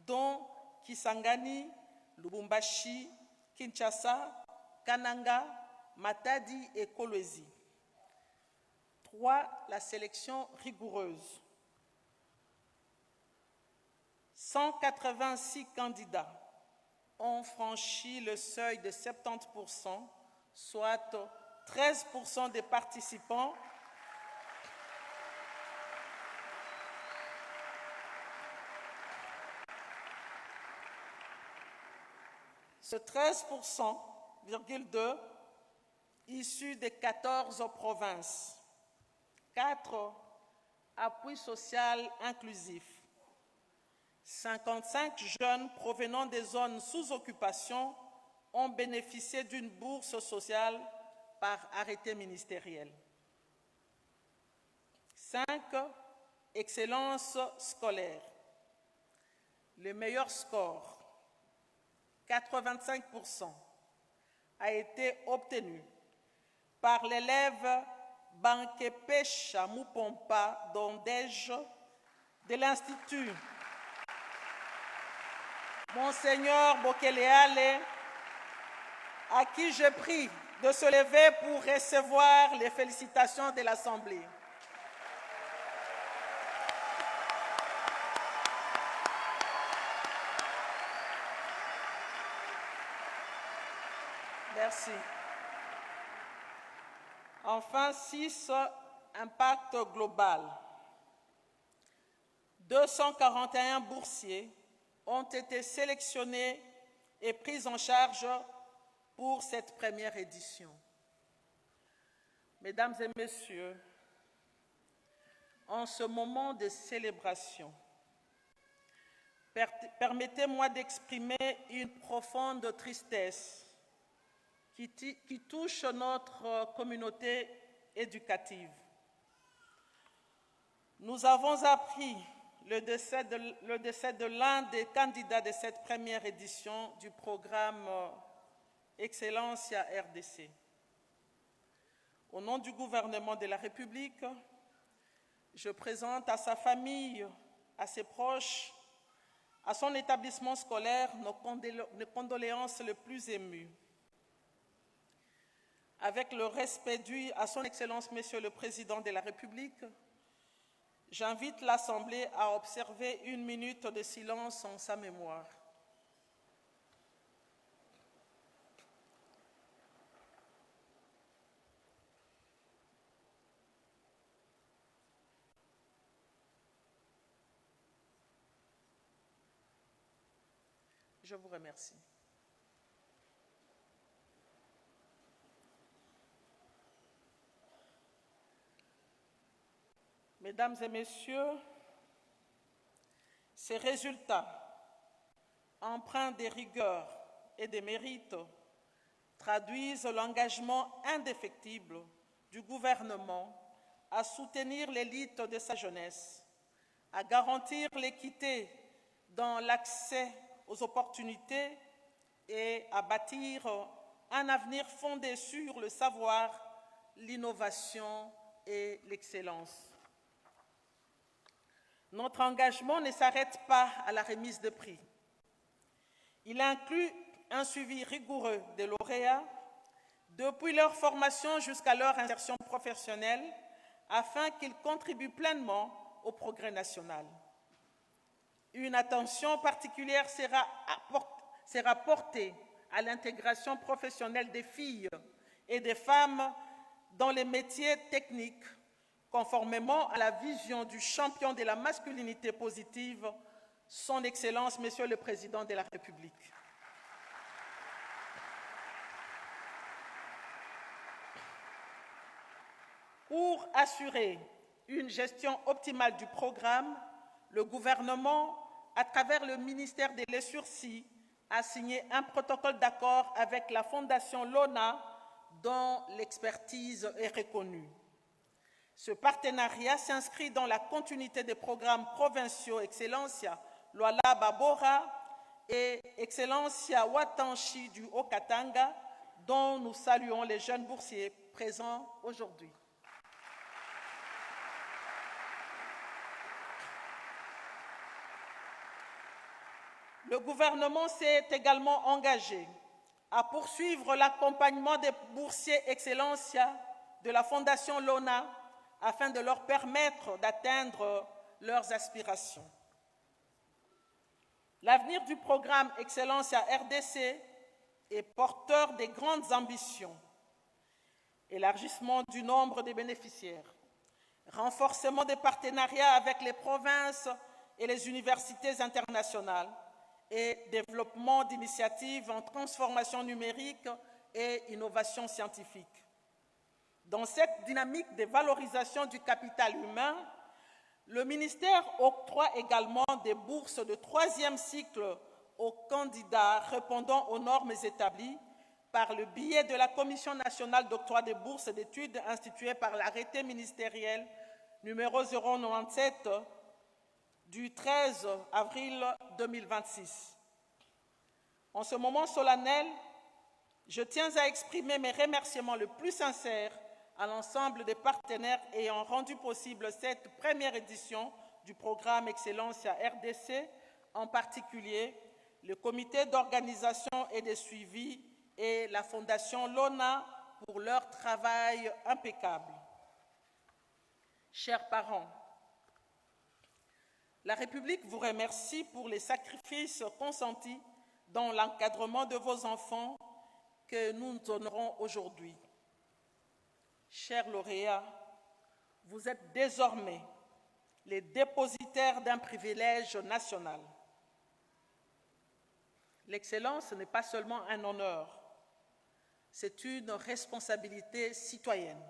dont Kisangani, Lubumbashi, Kinshasa, Kananga, Matadi et Kolwezi. 3. La sélection rigoureuse. 186 candidats ont franchi le seuil de 70%, soit 13% des participants Ce 13,2% issus des 14 provinces. 4. Appui social inclusif. 55 jeunes provenant des zones sous occupation ont bénéficié d'une bourse sociale par arrêté ministériel. 5. Excellence scolaire. Le meilleur score, 85%, a été obtenu par l'élève Bankepesha Mupompa Dondej de l'Institut Monseigneur Bokeleale, à qui je prie de se lever pour recevoir les félicitations de l'Assemblée. Merci. Enfin, 6, impact global. 241 boursiers ont été sélectionnés et pris en charge pour cette première édition. Mesdames et messieurs, en ce moment de célébration, permettez-moi d'exprimer une profonde tristesse qui touche notre communauté éducative. Nous avons appris le décès de l'un des candidats de cette première édition du programme Excellencia RDC. Au nom du gouvernement de la République, je présente à sa famille, à ses proches, à son établissement scolaire nos condoléances les plus émues. Avec le respect dû à son Excellence, Monsieur le Président de la République, j'invite l'Assemblée à observer 1 minute de silence en sa mémoire. Je vous remercie. Mesdames et messieurs, ces résultats, empreints des rigueurs et des mérites, traduisent l'engagement indéfectible du gouvernement à soutenir l'élite de sa jeunesse, à garantir l'équité dans l'accès aux opportunités et à bâtir un avenir fondé sur le savoir, l'innovation et l'excellence. Notre engagement ne s'arrête pas à la remise de prix. Il inclut un suivi rigoureux des lauréats depuis leur formation jusqu'à leur insertion professionnelle afin qu'ils contribuent pleinement au progrès national. Une attention particulière sera portée à l'intégration professionnelle des filles et des femmes dans les métiers techniques, conformément à la vision du champion de la masculinité positive, Son Excellence, Monsieur le Président de la République. Pour assurer une gestion optimale du programme, le gouvernement, à travers le ministère de l'Essurci, a signé un protocole d'accord avec la Fondation Lona, dont l'expertise est reconnue. Ce partenariat s'inscrit dans la continuité des programmes provinciaux Excellencia Luala Babora et Excellencia Watanshi du Haut-Katanga, dont nous saluons les jeunes boursiers présents aujourd'hui. Le gouvernement s'est également engagé à poursuivre l'accompagnement des boursiers Excellencia de la Fondation Lona afin de leur permettre d'atteindre leurs aspirations. L'avenir du programme Excellencia RDC est porteur de grandes ambitions. Élargissement du nombre des bénéficiaires, renforcement des partenariats avec les provinces et les universités internationales et développement d'initiatives en transformation numérique et innovation scientifique. Dans cette dynamique de valorisation du capital humain, le ministère octroie également des bourses de 3e cycle aux candidats répondant aux normes établies par le biais de la Commission nationale d'octroi des bourses d'études instituée par l'arrêté ministériel numéro 097 du 13 avril 2026. En ce moment solennel, je tiens à exprimer mes remerciements les plus sincères à l'ensemble des partenaires ayant rendu possible cette première édition du programme Excellencia RDC, en particulier le comité d'organisation et de suivi et la Fondation Lona pour leur travail impeccable. Chers parents, la République vous remercie pour les sacrifices consentis dans l'encadrement de vos enfants que nous nous honorons aujourd'hui. Chers lauréats, vous êtes désormais les dépositaires d'un privilège national. L'excellence n'est pas seulement un honneur, c'est une responsabilité citoyenne.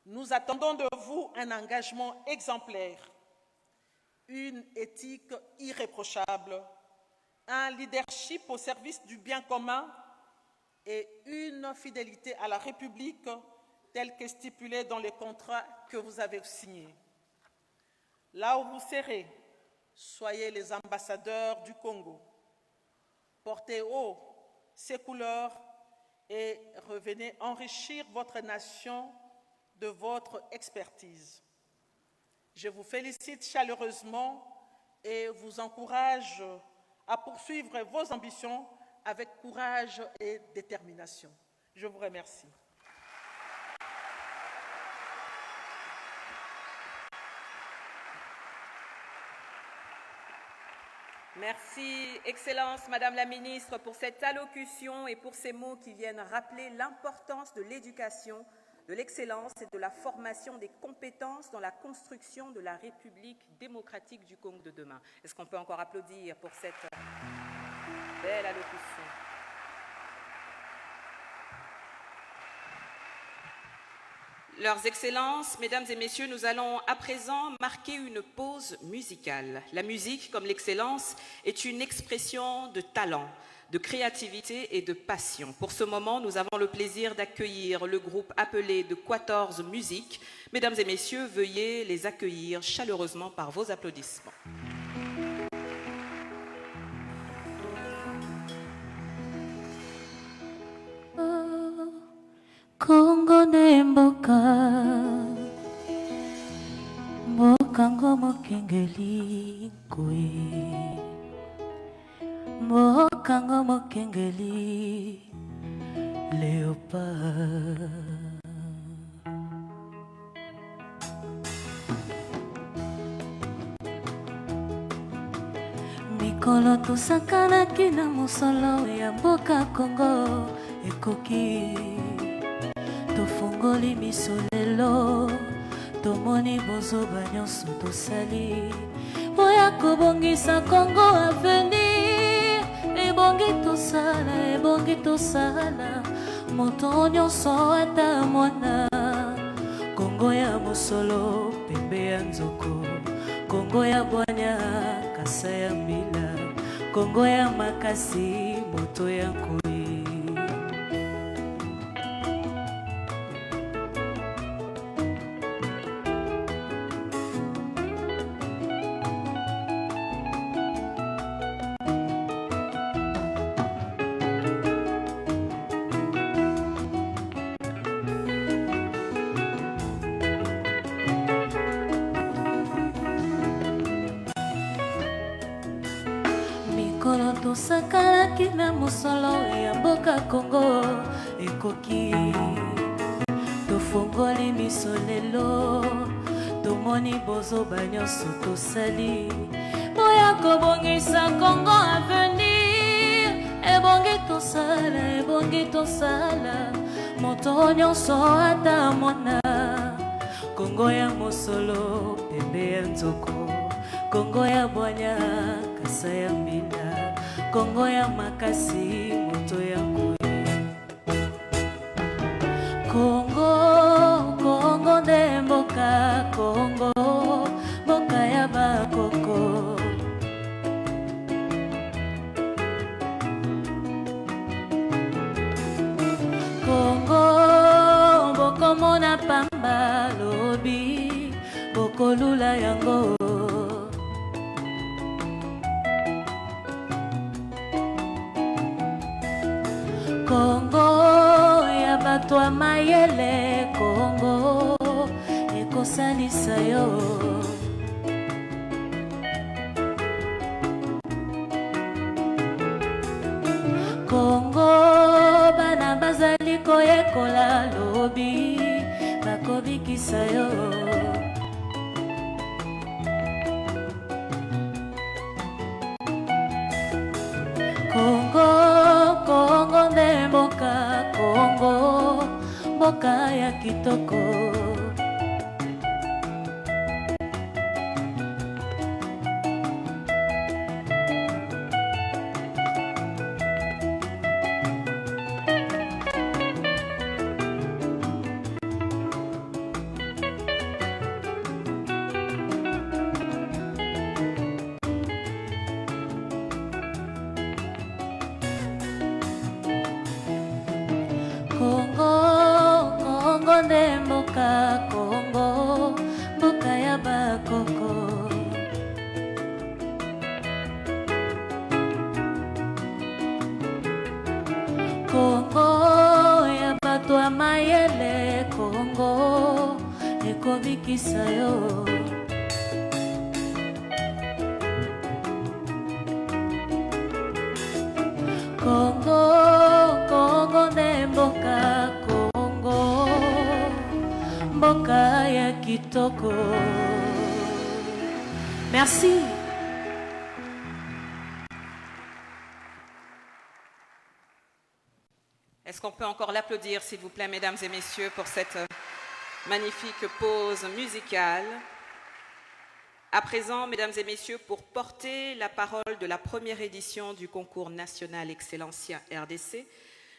Nous attendons de vous un engagement exemplaire, une éthique irréprochable, un leadership au service du bien commun et une fidélité à la République telle que stipulée dans les contrats que vous avez signés. Là où vous serez, soyez les ambassadeurs du Congo. Portez haut ces couleurs et revenez enrichir votre nation de votre expertise. Je vous félicite chaleureusement et vous encourage à poursuivre vos ambitions avec courage et détermination. Je vous remercie. Merci, Excellence, Madame la Ministre, pour cette allocution et pour ces mots qui viennent rappeler l'importance de l'éducation, de l'excellence et de la formation des compétences dans la construction de la République démocratique du Congo de demain. Est-ce qu'on peut encore applaudir pour cette Belle allocution. Leurs Excellences, Mesdames et Messieurs, nous allons à présent marquer une pause musicale. La musique, comme l'excellence, est une expression de talent, de créativité et de passion. Pour ce moment, nous avons le plaisir d'accueillir le groupe appelé de 14 Musiques. Mesdames et Messieurs, veuillez les accueillir chaleureusement par vos applaudissements. Kongo ne mboka mbokango mokengeli kwe mbokango mokengeli léopard mikolo tosakanaki na mosolo ya mboka Kongo ekoki tofungoli miso lelo tomoni bozoba nyonso tosali oya kobongisa Kongo avenir ebongi tosala moto nyonso ata mwana Kongo ya mosolo pembe ya nzoko Kongo ya bwanya kasa ya mbila Kongo ya makasi moto ya nkoi tosakalaki na mosolo ya mboka Kongo ekoki tofungoli miso lelo tomoni bozoba nyonso tosali boya kobongisa Kongo avenir ebongi tosala moto nyonso ata mwana Kongo ya mosolo pembe ya nzoko Kongo ya bwanya kasa ya mbila Kongo ya makasi moto ya nkoi Kongo nde mboka Kongo mboka ya bakoko Kongo bokomona pamba lobi bokolula yango Kongo ya bato ya mayele Kongo ekosalisa yo Kongo bana bazali koyekola lobi bakobikisa yo Kongo nde mboka Kongo mboka ya kitoko Kongo nde mboka Kongo mboka ya bakoko Kongo ya bato ya mayele Kongo ekobikisa yo Kongo nde mboka Kongo mboka ya kitoko Merci. Est-ce qu'on peut encore l'applaudir, s'il vous plaît, mesdames et messieurs, pour cette magnifique pause musicale. À présent, mesdames et messieurs, pour porter la parole de la première édition du concours national Excellencia RDC,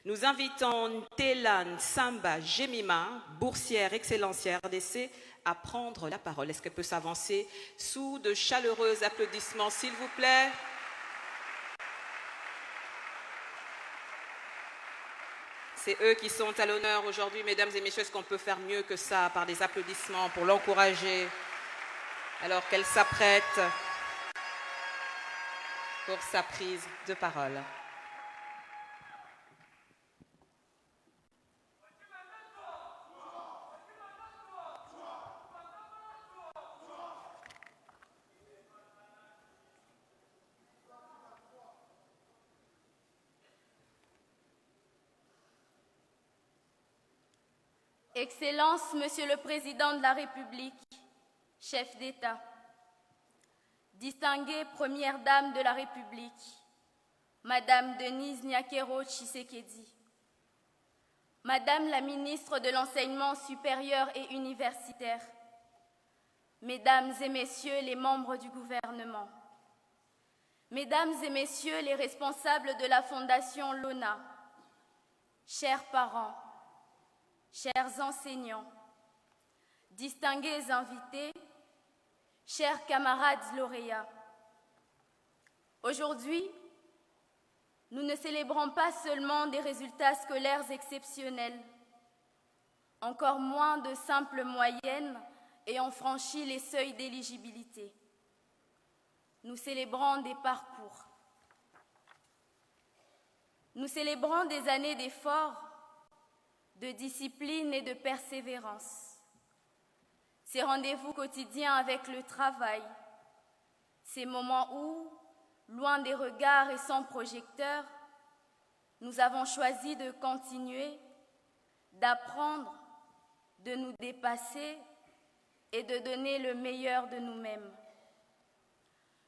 nous invitons Télan Samba Jemima, boursière Excellencia RDC, à prendre la parole. Est-ce qu'elle peut s'avancer sous de chaleureux applaudissements, s'il vous plaît? C'est eux qui sont à l'honneur aujourd'hui, mesdames et messieurs. Est-ce qu'on peut faire mieux que ça par des applaudissements pour l'encourager alors qu'elle s'apprête pour sa prise de parole? Excellence, Monsieur le Président de la République, chef d'État, distinguée Première Dame de la République, Madame Denise Nyakero Tshisekedi, Madame la Ministre de l'Enseignement supérieur et universitaire, Mesdames et Messieurs les membres du gouvernement, Mesdames et Messieurs les responsables de la Fondation Lona, chers parents, chers enseignants, distingués invités, chers camarades lauréats, aujourd'hui, nous ne célébrons pas seulement des résultats scolaires exceptionnels, encore moins de simples moyennes ayant franchi les seuils d'éligibilité. Nous célébrons des parcours. Nous célébrons des années d'efforts, de discipline et de persévérance. Ces rendez-vous quotidiens avec le travail, ces moments où, loin des regards et sans projecteur, nous avons choisi de continuer, d'apprendre, de nous dépasser et de donner le meilleur de nous-mêmes.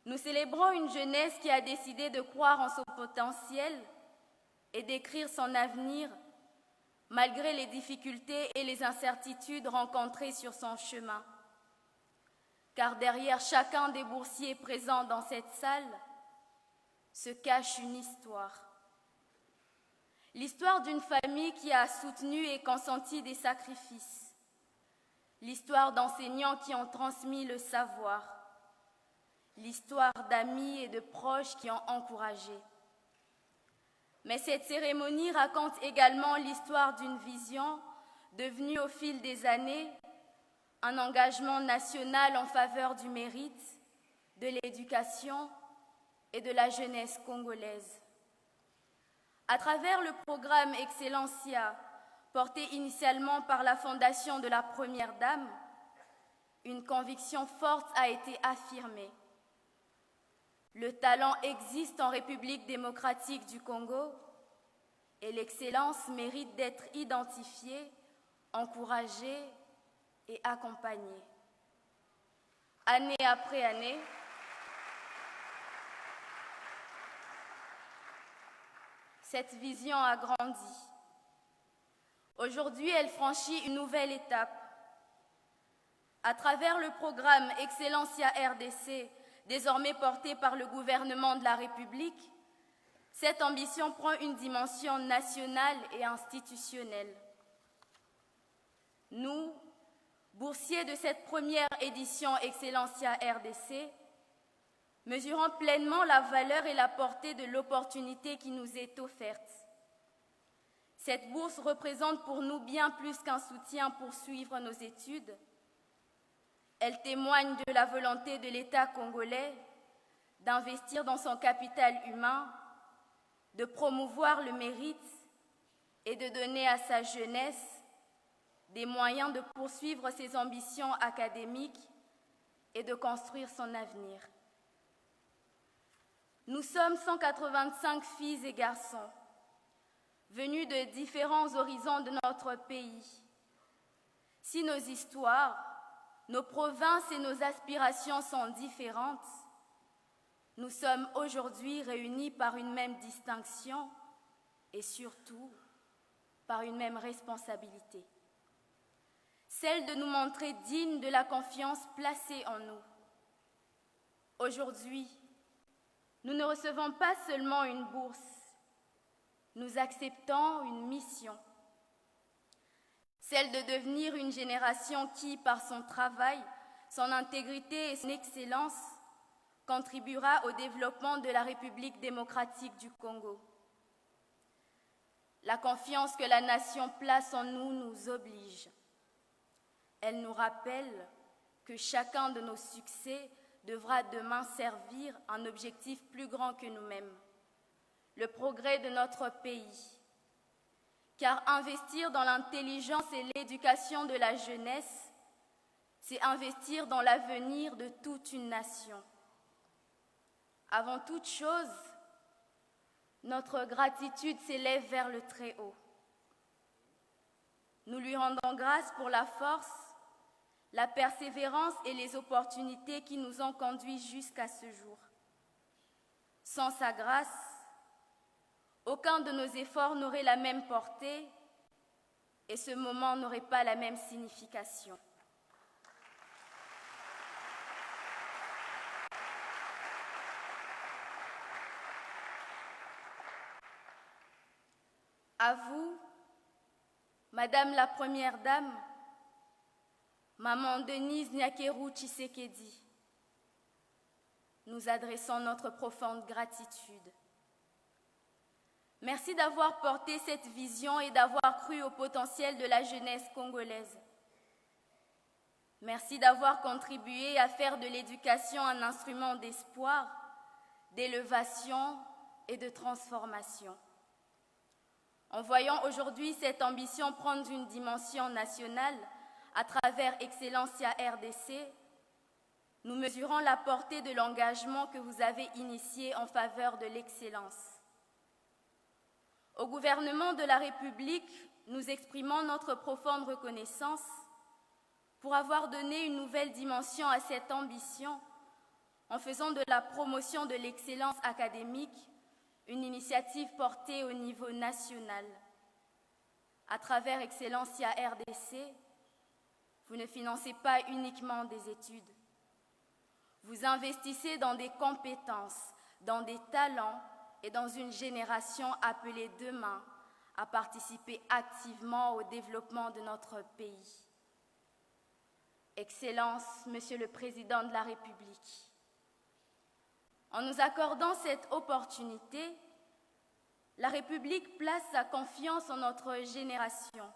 Nous célébrons une jeunesse qui a décidé de croire en son potentiel et d'écrire son avenir malgré les difficultés et les incertitudes rencontrées sur son chemin. Car derrière chacun des boursiers présents dans cette salle se cache une histoire. L'histoire d'une famille qui a soutenu et consenti des sacrifices. L'histoire d'enseignants qui ont transmis le savoir. L'histoire d'amis et de proches qui ont encouragé. Mais cette cérémonie raconte également l'histoire d'une vision devenue au fil des années un engagement national en faveur du mérite, de l'éducation et de la jeunesse congolaise. À travers le programme Excellencia, porté initialement par la Fondation de la Première Dame, une conviction forte a été affirmée. Le talent existe en République démocratique du Congo et l'excellence mérite d'être identifiée, encouragée et accompagnée. Année après année, cette vision a grandi. Aujourd'hui, elle franchit une nouvelle étape. À travers le programme Excellencia RDC, désormais porté par le gouvernement de la République, cette ambition prend une dimension nationale et institutionnelle. Nous, boursiers de cette première édition Excellencia RDC, mesurons pleinement la valeur et la portée de l'opportunité qui nous est offerte. Cette bourse représente pour nous bien plus qu'un soutien pour suivre nos études. Elle témoigne de la volonté de l'État congolais d'investir dans son capital humain, de promouvoir le mérite et de donner à sa jeunesse des moyens de poursuivre ses ambitions académiques et de construire son avenir. Nous sommes 185 filles et garçons, venus de différents horizons de notre pays. Si nos histoires, nos provinces et nos aspirations sont différentes, nous sommes aujourd'hui réunis par une même distinction et surtout par une même responsabilité. Celle de nous montrer dignes de la confiance placée en nous. Aujourd'hui, Nous ne recevons pas seulement une bourse, nous acceptons une mission, celle de devenir une génération qui, par son travail, son intégrité et son excellence, contribuera au développement de la République démocratique du Congo. La confiance que la nation place en nous nous oblige. Elle nous rappelle que chacun de nos succès devra demain servir un objectif plus grand que nous-mêmes, le progrès de notre pays. Car investir dans l'intelligence et l'éducation de la jeunesse, c'est investir dans l'avenir de toute une nation. Avant toute chose, notre gratitude s'élève vers le Très-Haut. Nous lui rendons grâce pour la force, la persévérance et les opportunités qui nous ont conduits jusqu'à ce jour. Sans sa grâce, aucun de nos efforts n'aurait la même portée et ce moment n'aurait pas la même signification. À vous, Madame la Première Dame, Maman Denise Nyakeru Tshisekedi, nous adressons notre profonde gratitude. Merci d'avoir porté cette vision et d'avoir cru au potentiel de la jeunesse congolaise. Merci d'avoir contribué à faire de l'éducation un instrument d'espoir, d'élévation et de transformation. En voyant aujourd'hui cette ambition prendre une dimension nationale à travers Excellencia RDC, nous mesurons la portée de l'engagement que vous avez initié en faveur de l'excellence. Au gouvernement de la République, nous exprimons notre profonde reconnaissance pour avoir donné une nouvelle dimension à cette ambition en faisant de la promotion de l'excellence académique une initiative portée au niveau national. À travers Excellencia RDC, vous ne financez pas uniquement des études. Vous investissez dans des compétences, dans des talents et dans une génération appelée demain à participer activement au développement de notre pays. Excellence, Monsieur le Président de la République, en nous accordant cette opportunité, la République place sa confiance en notre génération.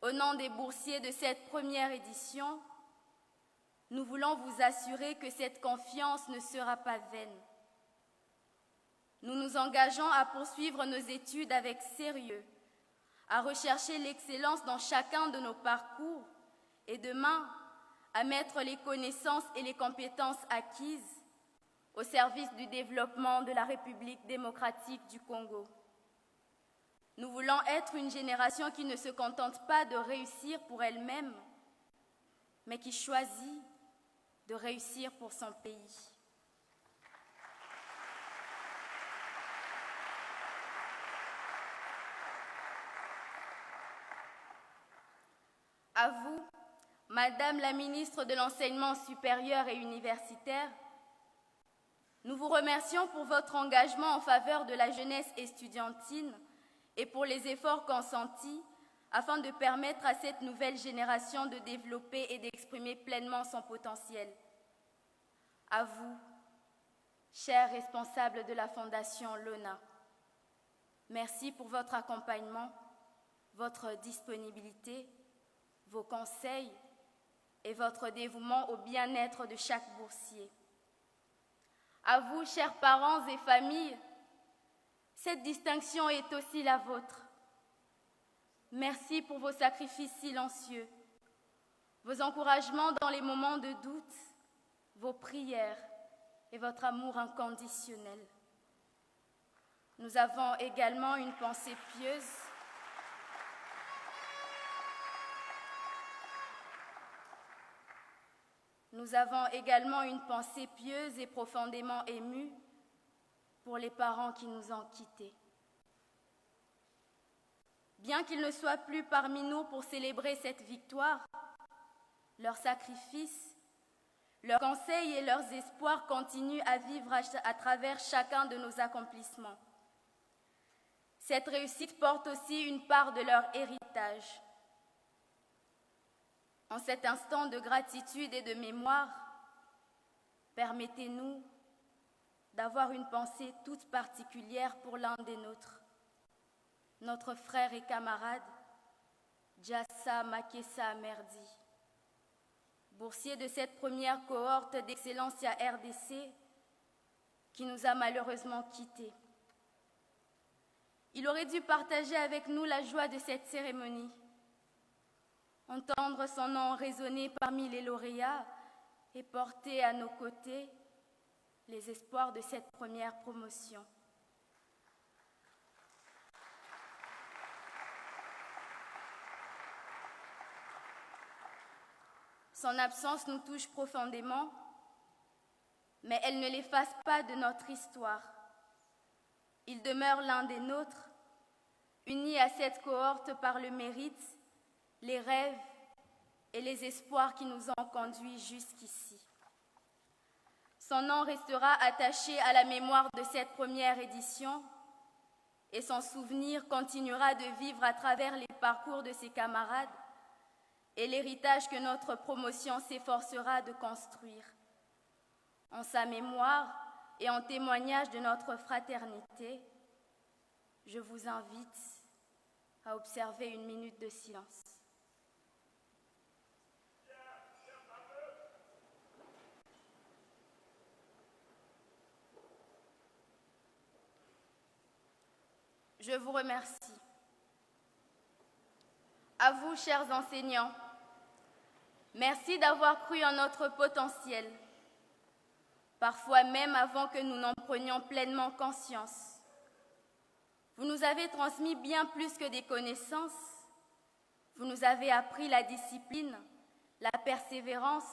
Au nom des boursiers de cette première édition, nous voulons vous assurer que cette confiance ne sera pas vaine. Nous nous engageons à poursuivre nos études avec sérieux, à rechercher l'excellence dans chacun de nos parcours et demain à mettre les connaissances et les compétences acquises au service du développement de la République démocratique du Congo. Nous voulons être une génération qui ne se contente pas de réussir pour elle-même, mais qui choisit de réussir pour son pays. À vous, Madame la ministre de l'Enseignement supérieur et universitaire, nous vous remercions pour votre engagement en faveur de la jeunesse estudiantine et pour les efforts consentis afin de permettre à cette nouvelle génération de développer et d'exprimer pleinement son potentiel. À vous, chers responsables de la Fondation LONA, merci pour votre accompagnement, votre disponibilité, vos conseils et votre dévouement au bien-être de chaque boursier. À vous, chers parents et familles, cette distinction est aussi la vôtre. Merci pour vos sacrifices silencieux, vos encouragements dans les moments de doute, vos prières et votre amour inconditionnel. Nous avons également une pensée pieuse et profondément émue pour les parents qui nous ont quittés. Bien qu'ils ne soient plus parmi nous pour célébrer cette victoire, leur sacrifice, Leurs conseils et leurs espoirs continuent à vivre à travers chacun de nos accomplissements. Cette réussite porte aussi une part de leur héritage. En cet instant de gratitude et de mémoire, permettez-nous d'avoir une pensée toute particulière pour l'un des nôtres, notre frère et camarade, Djassa Makessa Merdi, boursier de cette première cohorte d'Excellencia RDC qui nous a malheureusement quittés. Il aurait dû partager avec nous la joie de cette cérémonie, entendre son nom résonner parmi les lauréats et porter à nos côtés les espoirs de cette première promotion. Son absence nous touche profondément, mais elle ne l'efface pas de notre histoire. Il demeure l'un des nôtres, unis à cette cohorte par le mérite, les rêves et les espoirs qui nous ont conduits jusqu'ici. Son nom restera attaché à la mémoire de cette première édition et son souvenir continuera de vivre à travers les parcours de ses camarades et l'héritage que notre promotion s'efforcera de construire. En sa mémoire et en témoignage de notre fraternité, je vous invite à observer une minute de silence. Je vous remercie. À vous, chers enseignants, merci d'avoir cru en notre potentiel, parfois même avant que nous n'en prenions pleinement conscience. Vous nous avez transmis bien plus que des connaissances. Vous nous avez appris la discipline, la persévérance,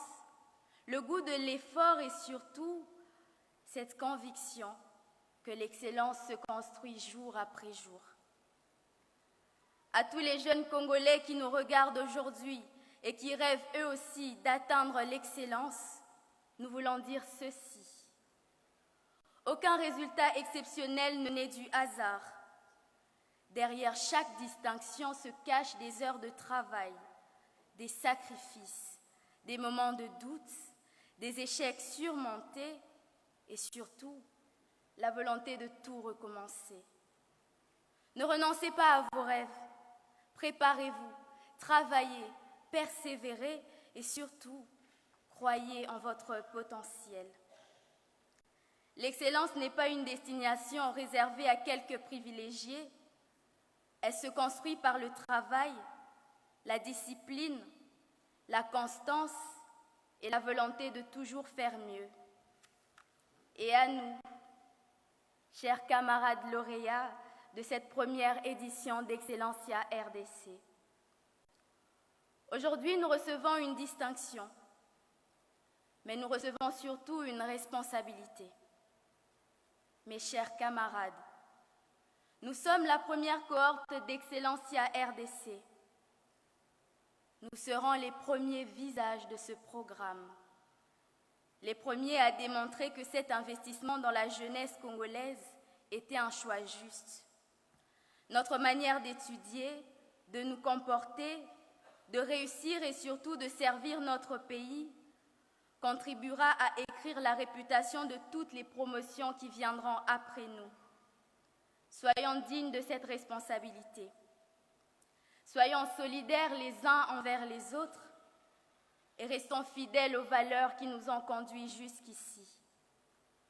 le goût de l'effort et surtout cette conviction que l'excellence se construit jour après jour. À tous les jeunes Congolais qui nous regardent aujourd'hui et qui rêvent eux aussi d'atteindre l'excellence, nous voulons dire ceci. Aucun résultat exceptionnel ne naît du hasard. Derrière chaque distinction se cachent des heures de travail, des sacrifices, des moments de doute, des échecs surmontés et surtout la volonté de tout recommencer. Ne renoncez pas à vos rêves. Préparez-vous, travaillez, persévérez et surtout, croyez en votre potentiel. L'excellence n'est pas une destination réservée à quelques privilégiés. Elle se construit par le travail, la discipline, la constance et la volonté de toujours faire mieux. Et à nous, chers camarades lauréats de cette première édition d'Excellencia RDC. Aujourd'hui, nous recevons une distinction, mais nous recevons surtout une responsabilité. Mes chers camarades, nous sommes la première cohorte d'Excellencia RDC. Nous serons les premiers visages de ce programme, les premiers à démontrer que cet investissement dans la jeunesse congolaise était un choix juste. Notre manière d'étudier, de nous comporter, de réussir et surtout de servir notre pays contribuera à écrire la réputation de toutes les promotions qui viendront après nous. Soyons dignes de cette responsabilité. Soyons solidaires les uns envers les autres et restons fidèles aux valeurs qui nous ont conduits jusqu'ici.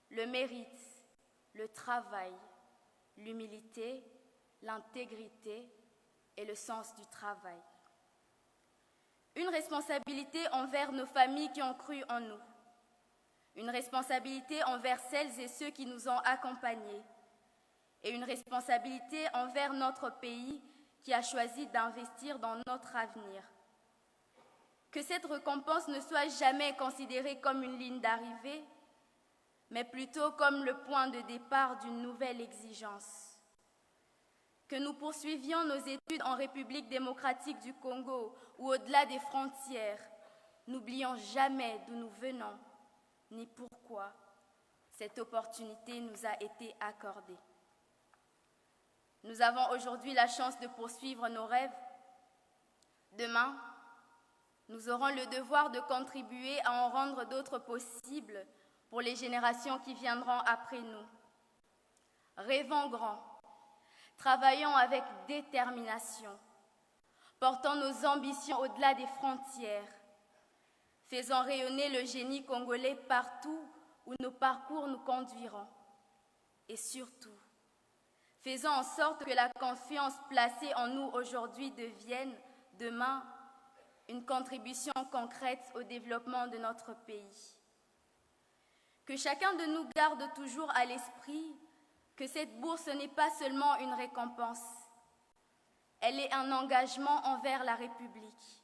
Le mérite, le travail, l'humilité, l'intégrité et le sens du travail. Une responsabilité envers nos familles qui ont cru en nous. Une responsabilité envers celles et ceux qui nous ont accompagnés. Et une responsabilité envers notre pays qui a choisi d'investir dans notre avenir. Que cette récompense ne soit jamais considérée comme une ligne d'arrivée, mais plutôt comme le point de départ d'une nouvelle exigence. Que nous poursuivions nos études en République démocratique du Congo ou au-delà des frontières, n'oublions jamais d'où nous venons ni pourquoi cette opportunité nous a été accordée. Nous avons aujourd'hui la chance de poursuivre nos rêves. Demain, nous aurons le devoir de contribuer à en rendre d'autres possibles pour les générations qui viendront après nous. Rêvons grand, travaillons avec détermination, portons nos ambitions au-delà des frontières, faisons rayonner le génie congolais partout où nos parcours nous conduiront. Et surtout, faisons en sorte que la confiance placée en nous aujourd'hui devienne, demain, une contribution concrète au développement de notre pays. Que chacun de nous garde toujours à l'esprit que cette bourse n'est pas seulement une récompense, elle est un engagement envers la République.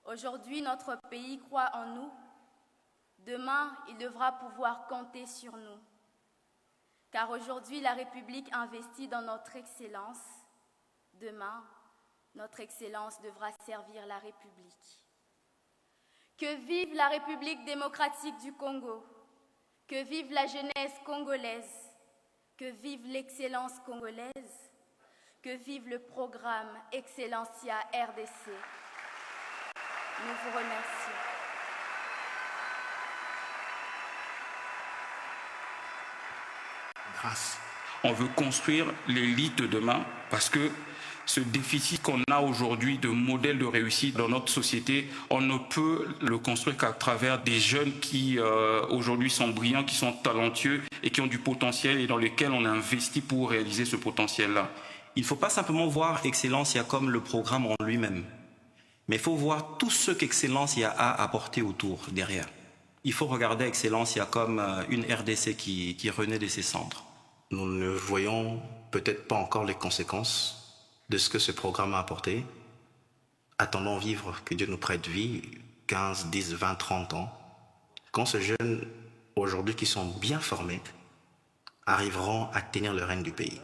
Aujourd'hui, notre pays croit en nous. Demain, il devra pouvoir compter sur nous. Car aujourd'hui, la République investit dans notre excellence. Demain, notre excellence devra servir la République. Que vive la République démocratique du Congo. Que vive la jeunesse congolaise. Que vive l'excellence congolaise. Que vive le programme Excellencia RDC. Nous vous remercions. Grâce. On veut construire l'élite de demain parce que ce déficit qu'on a aujourd'hui de modèle de réussite dans notre société, on ne peut le construire qu'à travers des jeunes qui aujourd'hui sont brillants, qui sont talentueux et qui ont du potentiel et dans lesquels on a investi pour réaliser ce potentiel-là. Il ne faut pas simplement voir Excellencia comme le programme en lui-même, mais il faut voir tout ce qu'Excellencia a apporté autour, derrière. Il faut regarder Excellencia comme une RDC qui renaît de ses cendres. Nous ne voyons peut-être pas encore les conséquences de ce que ce programme a apporté. Attendons vivre, que Dieu nous prête vie, 15, 10, 20, 30 ans. Quand ces jeunes, aujourd'hui, qui sont bien formés, arriveront à tenir le règne du pays.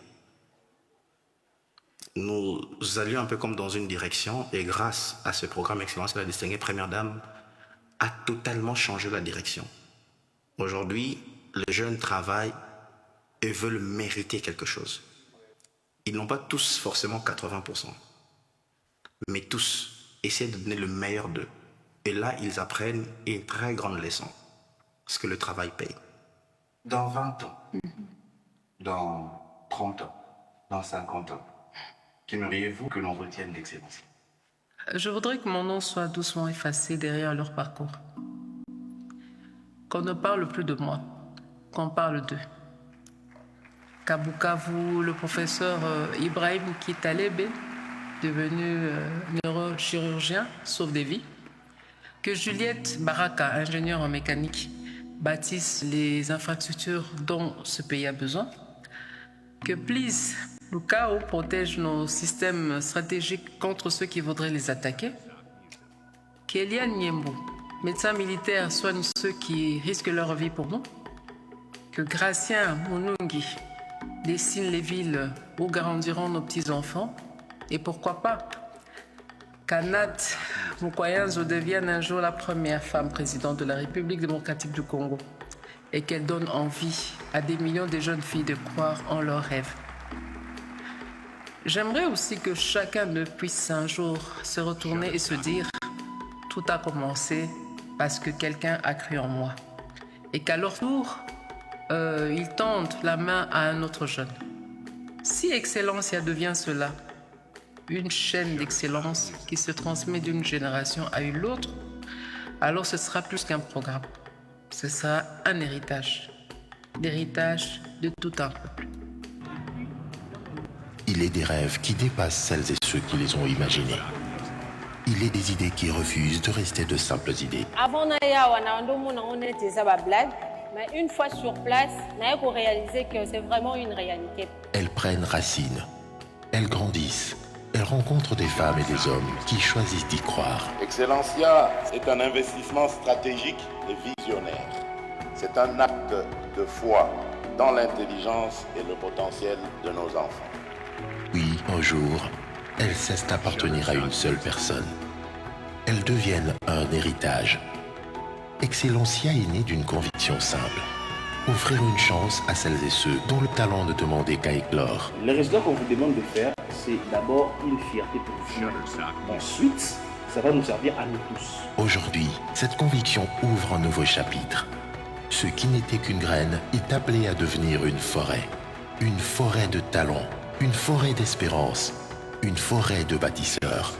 Nous allions un peu comme dans une direction, et grâce à ce programme Excellence, la distinguée Première Dame a totalement changé la direction. Aujourd'hui, les jeunes travaillent et veulent mériter quelque chose. Ils n'ont pas tous forcément 80%, mais tous essaient de donner le meilleur d'eux. Et là, ils apprennent une très grande leçon, ce que le travail paye. Dans 20 ans, dans 30 ans, dans 50 ans, qu'aimeriez-vous que l'on retienne d'Excellence? Je voudrais que mon nom soit doucement effacé derrière leur parcours. Qu'on ne parle plus de moi, qu'on parle d'eux. Qu'à Bukavu, le professeur Ibrahim Kitalebe, devenu neurochirurgien, sauve des vies. Que Juliette Baraka, ingénieure en mécanique, bâtisse les infrastructures dont ce pays a besoin. Que Please Lukao protège nos systèmes stratégiques contre ceux qui voudraient les attaquer. Qu'Eliane Niembo, médecin militaire, soigne ceux qui risquent leur vie pour nous. Que Gracien Munungi dessine les villes où grandiront nos petits-enfants. Et pourquoi pas qu'Anat Mukwayanzo devienne un jour la première femme présidente de la République démocratique du Congo et qu'elle donne envie à des millions de jeunes filles de croire en leurs rêves. J'aimerais aussi que chacun ne puisse un jour se retourner et se dire « Tout a commencé parce que quelqu'un a cru en moi » et qu'à leur tour, ils tendent la main à un autre jeune. Si Excellencia devient cela, une chaîne d'excellence qui se transmet d'une génération à une autre, alors ce sera plus qu'un programme. Ce sera un héritage. L'héritage de tout un peuple. Il est des rêves qui dépassent celles et ceux qui les ont imaginés. Il est des idées qui refusent de rester de simples idées. Avant, on était ça blague, mais une fois sur place, on a réalisé que c'est vraiment une réalité. Elles prennent racine. Elles grandissent. Elles rencontrent des femmes et des hommes qui choisissent d'y croire. Excellencia est un investissement stratégique et visionnaire. C'est un acte de foi dans l'intelligence et le potentiel de nos enfants. Puis, un jour, elles cessent d'appartenir à une seule personne. Elles deviennent un héritage. Excellencia est né d'une conviction simple. Offrir une chance à celles et ceux dont le talent ne demandait qu'à éclore. Le résultat qu'on vous demande de faire, c'est d'abord une fierté pour vous. Ensuite, ça va nous servir à nous tous. Aujourd'hui, cette conviction ouvre un nouveau chapitre. Ce qui n'était qu'une graine est appelé à devenir une forêt. Une forêt de talents, une forêt d'espérance, une forêt de bâtisseurs.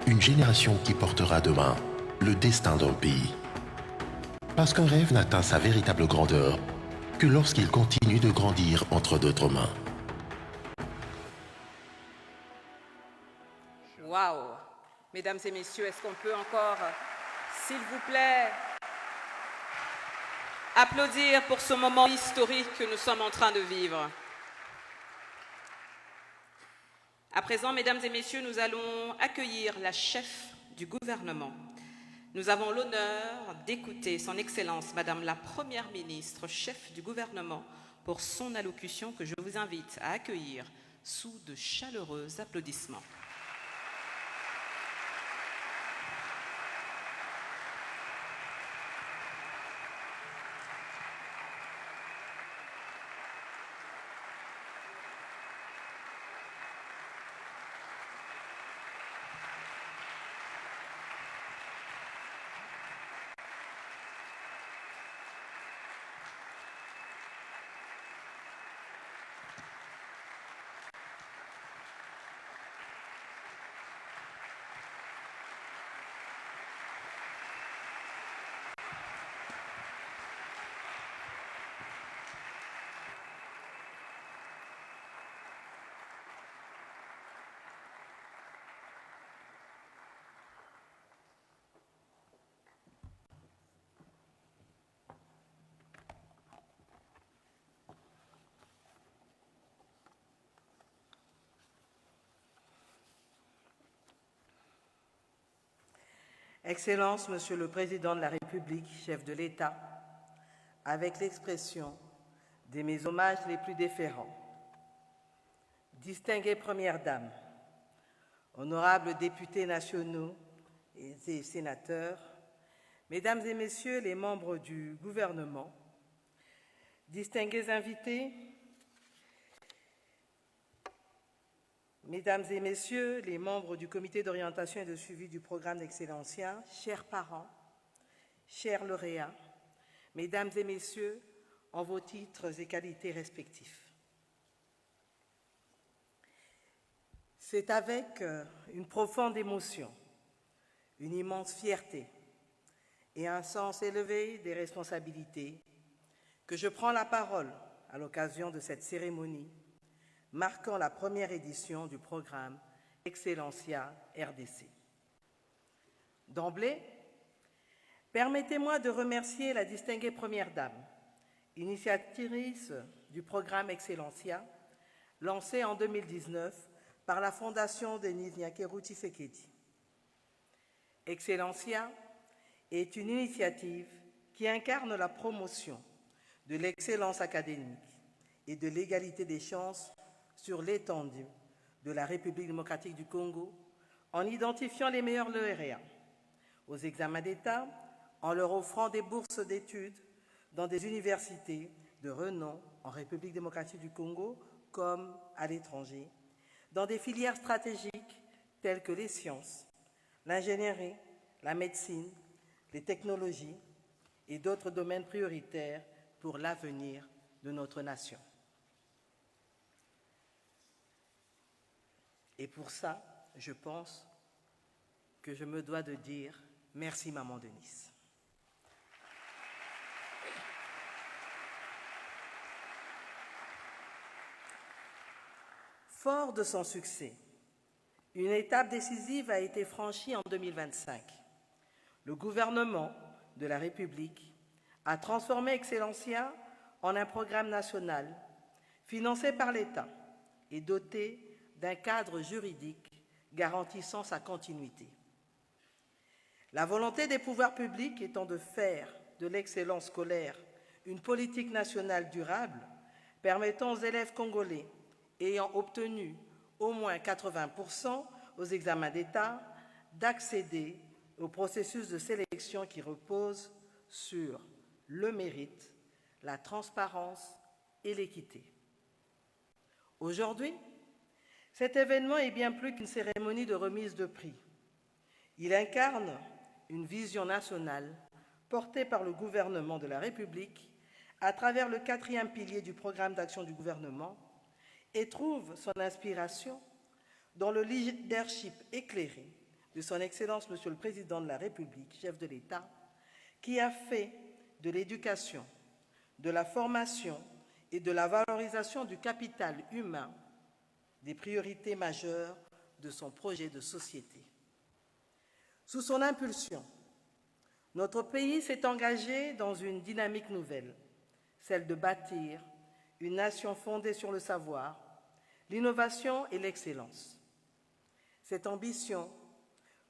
Une génération qui portera demain le destin d'un pays. Parce qu'un rêve n'atteint sa véritable grandeur que lorsqu'il continue de grandir entre d'autres mains. Waouh! Mesdames et messieurs, est-ce qu'on peut encore, s'il vous plaît, applaudir pour ce moment historique que nous sommes en train de vivre? À présent, mesdames et messieurs, nous allons accueillir la chef du gouvernement. Nous avons l'honneur d'écouter son Excellence, Madame la Première ministre, chef du gouvernement, pour son allocution que je vous invite à accueillir sous de chaleureux applaudissements. Excellence, Monsieur le Président de la République, chef de l'État, avec l'expression de mes hommages les plus déférents. Distinguées Premières Dames, honorables députés nationaux et sénateurs, Mesdames et Messieurs les membres du gouvernement, distingués invités, Mesdames et Messieurs les membres du comité d'orientation et de suivi du programme d'Excellencia, chers parents, chers lauréats, Mesdames et Messieurs, en vos titres et qualités respectifs. C'est avec une profonde émotion, une immense fierté et un sens élevé des responsabilités que je prends la parole à l'occasion de cette cérémonie marquant la première édition du programme Excellencia RDC. D'emblée, permettez-moi de remercier la distinguée Première Dame, initiatrice du programme Excellencia, lancé en 2019 par la Fondation Denise Nyakeru Tshisekedi. Excellencia est une initiative qui incarne la promotion de l'excellence académique et de l'égalité des chances sur l'étendue de la République démocratique du Congo en identifiant les meilleurs lauréats aux examens d'État, en leur offrant des bourses d'études dans des universités de renom en République démocratique du Congo comme à l'étranger, dans des filières stratégiques telles que les sciences, l'ingénierie, la médecine, les technologies et d'autres domaines prioritaires pour l'avenir de notre nation. Et pour ça, je pense que je me dois de dire merci Maman Denise. Fort de son succès, une étape décisive a été franchie en 2025. Le gouvernement de la République a transformé Excellencia en un programme national financé par l'État et doté d'un cadre juridique garantissant sa continuité. La volonté des pouvoirs publics étant de faire de l'excellence scolaire une politique nationale durable permettant aux élèves congolais ayant obtenu au moins 80% aux examens d'État d'accéder au processus de sélection qui repose sur le mérite, la transparence et l'équité. Aujourd'hui, cet événement est bien plus qu'une cérémonie de remise de prix. Il incarne une vision nationale portée par le gouvernement de la République à travers le 4e pilier du programme d'action du gouvernement et trouve son inspiration dans le leadership éclairé de son Excellence Monsieur le Président de la République, chef de l'État, qui a fait de l'éducation, de la formation et de la valorisation du capital humain des priorités majeures de son projet de société. Sous son impulsion, notre pays s'est engagé dans une dynamique nouvelle, celle de bâtir une nation fondée sur le savoir, l'innovation et l'excellence. Cette ambition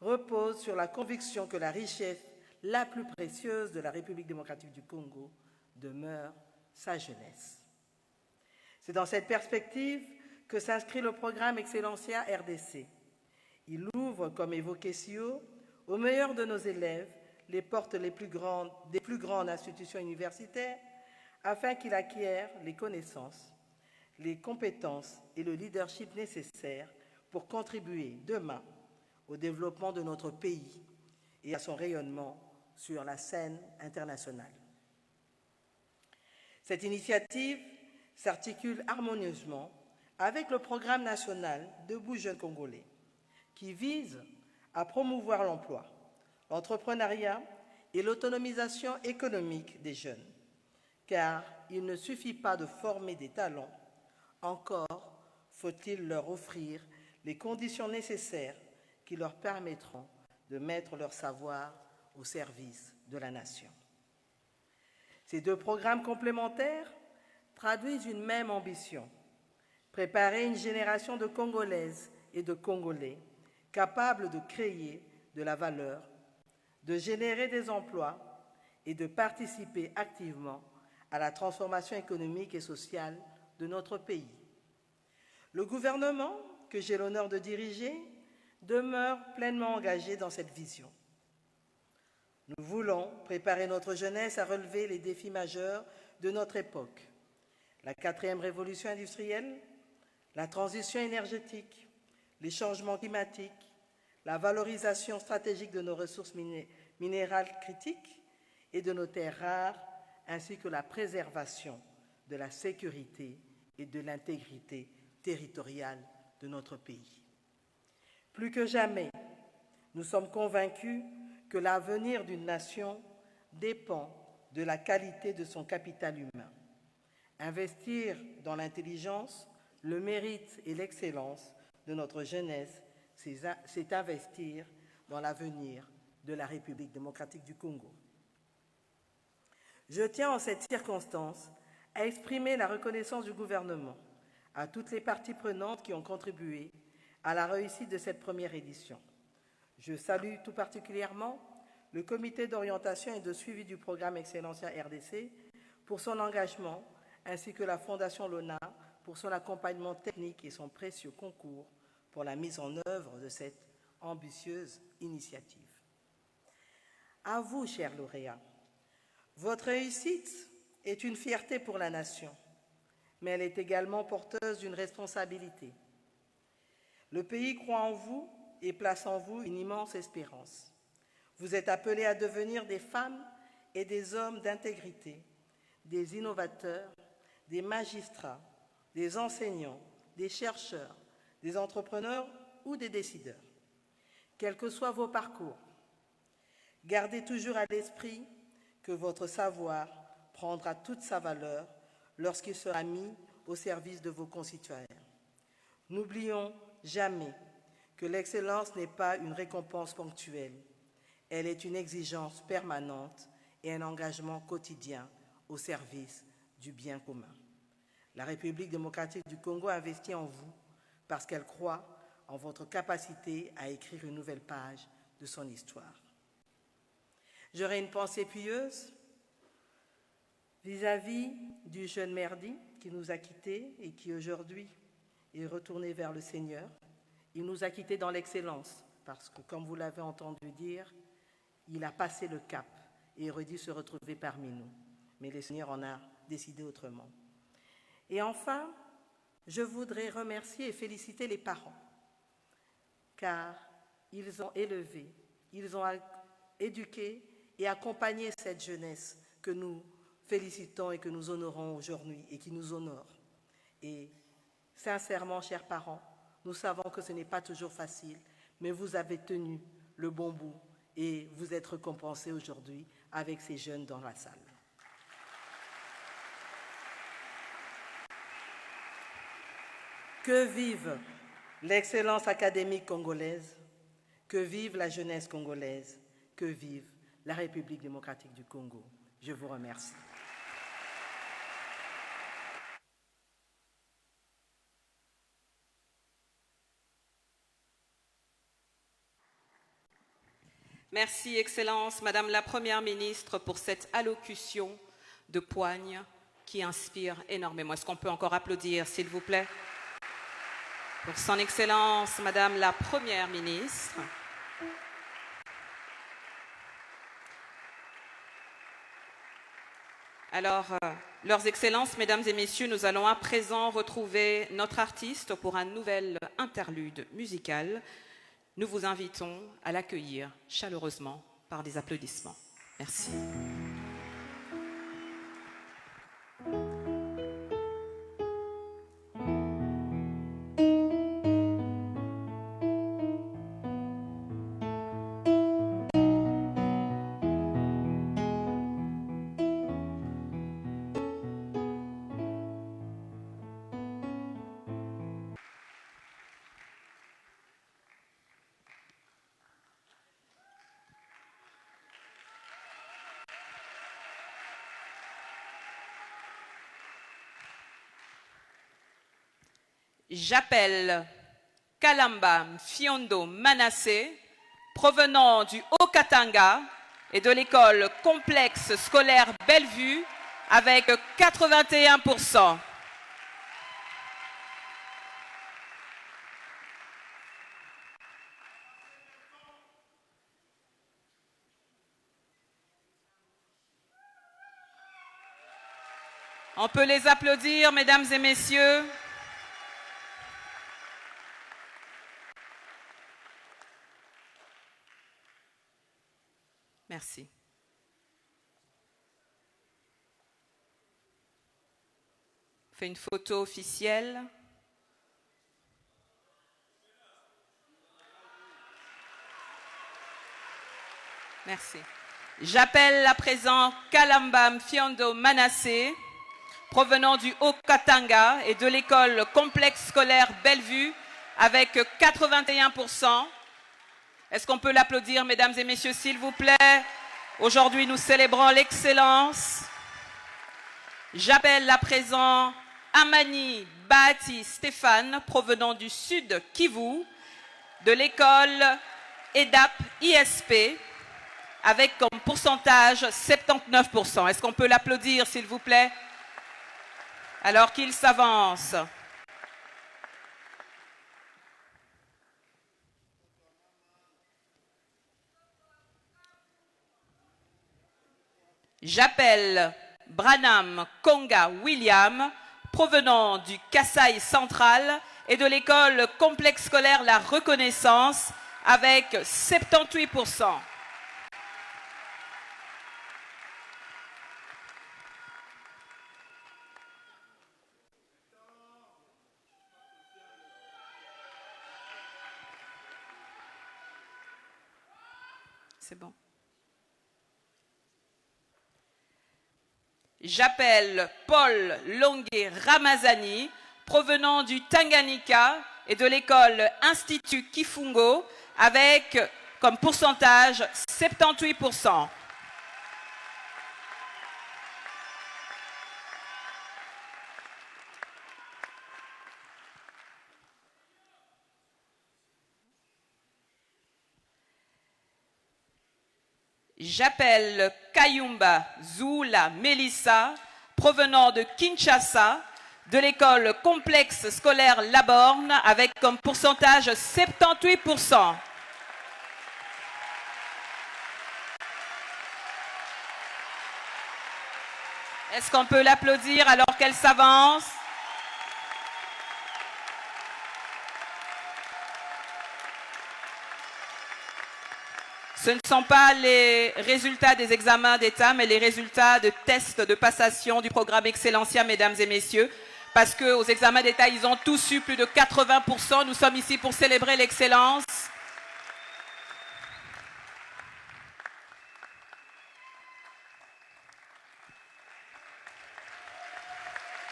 repose sur la conviction que la richesse la plus précieuse de la République démocratique du Congo demeure sa jeunesse. C'est dans cette perspective que s'inscrit le programme Excellencia RDC. Il ouvre, comme évoqué si haut, aux meilleurs de nos élèves les portes des plus grandes institutions universitaires afin qu'ils acquièrent les connaissances, les compétences et le leadership nécessaires pour contribuer demain au développement de notre pays et à son rayonnement sur la scène internationale. Cette initiative s'articule harmonieusement avec le programme national Debout Jeunes Congolais, qui vise à promouvoir l'emploi, l'entrepreneuriat et l'autonomisation économique des jeunes, car il ne suffit pas de former des talents, encore faut-il leur offrir les conditions nécessaires qui leur permettront de mettre leur savoir au service de la nation. Ces deux programmes complémentaires traduisent une même ambition, préparer une génération de Congolaises et de Congolais capables de créer de la valeur, de générer des emplois et de participer activement à la transformation économique et sociale de notre pays. Le gouvernement que j'ai l'honneur de diriger demeure pleinement engagé dans cette vision. Nous voulons préparer notre jeunesse à relever les défis majeurs de notre époque. La 4e révolution industrielle, la transition énergétique, les changements climatiques, la valorisation stratégique de nos ressources minérales critiques et de nos terres rares, ainsi que la préservation de la sécurité et de l'intégrité territoriale de notre pays. Plus que jamais, nous sommes convaincus que l'avenir d'une nation dépend de la qualité de son capital humain. Investir dans l'intelligence, le mérite et l'excellence de notre jeunesse, c'est investir dans l'avenir de la République démocratique du Congo. Je tiens en cette circonstance à exprimer la reconnaissance du gouvernement à toutes les parties prenantes qui ont contribué à la réussite de cette première édition. Je salue tout particulièrement le comité d'orientation et de suivi du programme Excellencia RDC pour son engagement, ainsi que la Fondation Lona pour son accompagnement technique et son précieux concours pour la mise en œuvre de cette ambitieuse initiative. À vous, chers lauréats, votre réussite est une fierté pour la nation, mais elle est également porteuse d'une responsabilité. Le pays croit en vous et place en vous une immense espérance. Vous êtes appelés à devenir des femmes et des hommes d'intégrité, des innovateurs, des magistrats, des enseignants, des chercheurs, des entrepreneurs ou des décideurs. Quels que soient vos parcours, gardez toujours à l'esprit que votre savoir prendra toute sa valeur lorsqu'il sera mis au service de vos concitoyens. N'oublions jamais que l'excellence n'est pas une récompense ponctuelle. Elle est une exigence permanente et un engagement quotidien au service du bien commun. La République démocratique du Congo investit en vous parce qu'elle croit en votre capacité à écrire une nouvelle page de son histoire. J'aurai une pensée pieuse vis-à-vis du jeune Merdi qui nous a quittés et qui aujourd'hui est retourné vers le Seigneur. Il nous a quittés dans l'excellence parce que, comme vous l'avez entendu dire, il a passé le cap et aurait dû se retrouver parmi nous. Mais le Seigneur en a décidé autrement. Et enfin, je voudrais remercier et féliciter les parents, car ils ont élevé, ils ont éduqué et accompagné cette jeunesse que nous félicitons et que nous honorons aujourd'hui et qui nous honore. Et sincèrement, chers parents, nous savons que ce n'est pas toujours facile, mais vous avez tenu le bon bout et vous êtes récompensés aujourd'hui avec ces jeunes dans la salle. Que vive l'excellence académique congolaise, que vive la jeunesse congolaise, que vive la République démocratique du Congo. Je vous remercie. Merci, Excellence, Madame la Première ministre, pour cette allocution de poigne qui inspire énormément. Est-ce qu'on peut encore applaudir, s'il vous plaît, pour son Excellence, Madame la Première ministre. Alors, Leurs Excellences, Mesdames et Messieurs, nous allons à présent retrouver notre artiste pour un nouvel interlude musical. Nous vous invitons à l'accueillir chaleureusement par des applaudissements. Merci. J'appelle Kalamba Fiondo Manassé, provenant du Haut-Katanga et de l'école complexe scolaire Bellevue, avec 81%. On peut les applaudir, mesdames et messieurs. Merci. On fait une photo officielle. Merci. J'appelle à présent Kalamba Mfiondo Manassé, provenant du Haut-Katanga et de l'école complexe scolaire Bellevue, avec 81%. Est-ce qu'on peut l'applaudir, mesdames et messieurs, s'il vous plaît? Aujourd'hui, nous célébrons l'excellence. J'appelle à présent Amani Bahati Stéphane, provenant du Sud Kivu, de l'école EDAP ISP, avec comme pourcentage 79%. Est-ce qu'on peut l'applaudir, s'il vous plaît, alors qu'il s'avance? J'appelle Branham Konga William, provenant du Kasaï central et de l'école complexe scolaire La Reconnaissance, avec 78%. C'est bon. J'appelle Paul Longué Ramazani, provenant du Tanganyika et de l'école Institut Kifungo, avec comme pourcentage 78%. J'appelle Kayumba Zula Melissa, provenant de Kinshasa, de l'école complexe scolaire Laborne, avec comme pourcentage 78%. Est-ce qu'on peut l'applaudir alors qu'elle s'avance? Ce ne sont pas les résultats des examens d'État, mais les résultats de tests de passation du programme Excellencia, mesdames et messieurs. Parce qu'aux examens d'État, ils ont tous eu plus de 80%. Nous sommes ici pour célébrer l'excellence.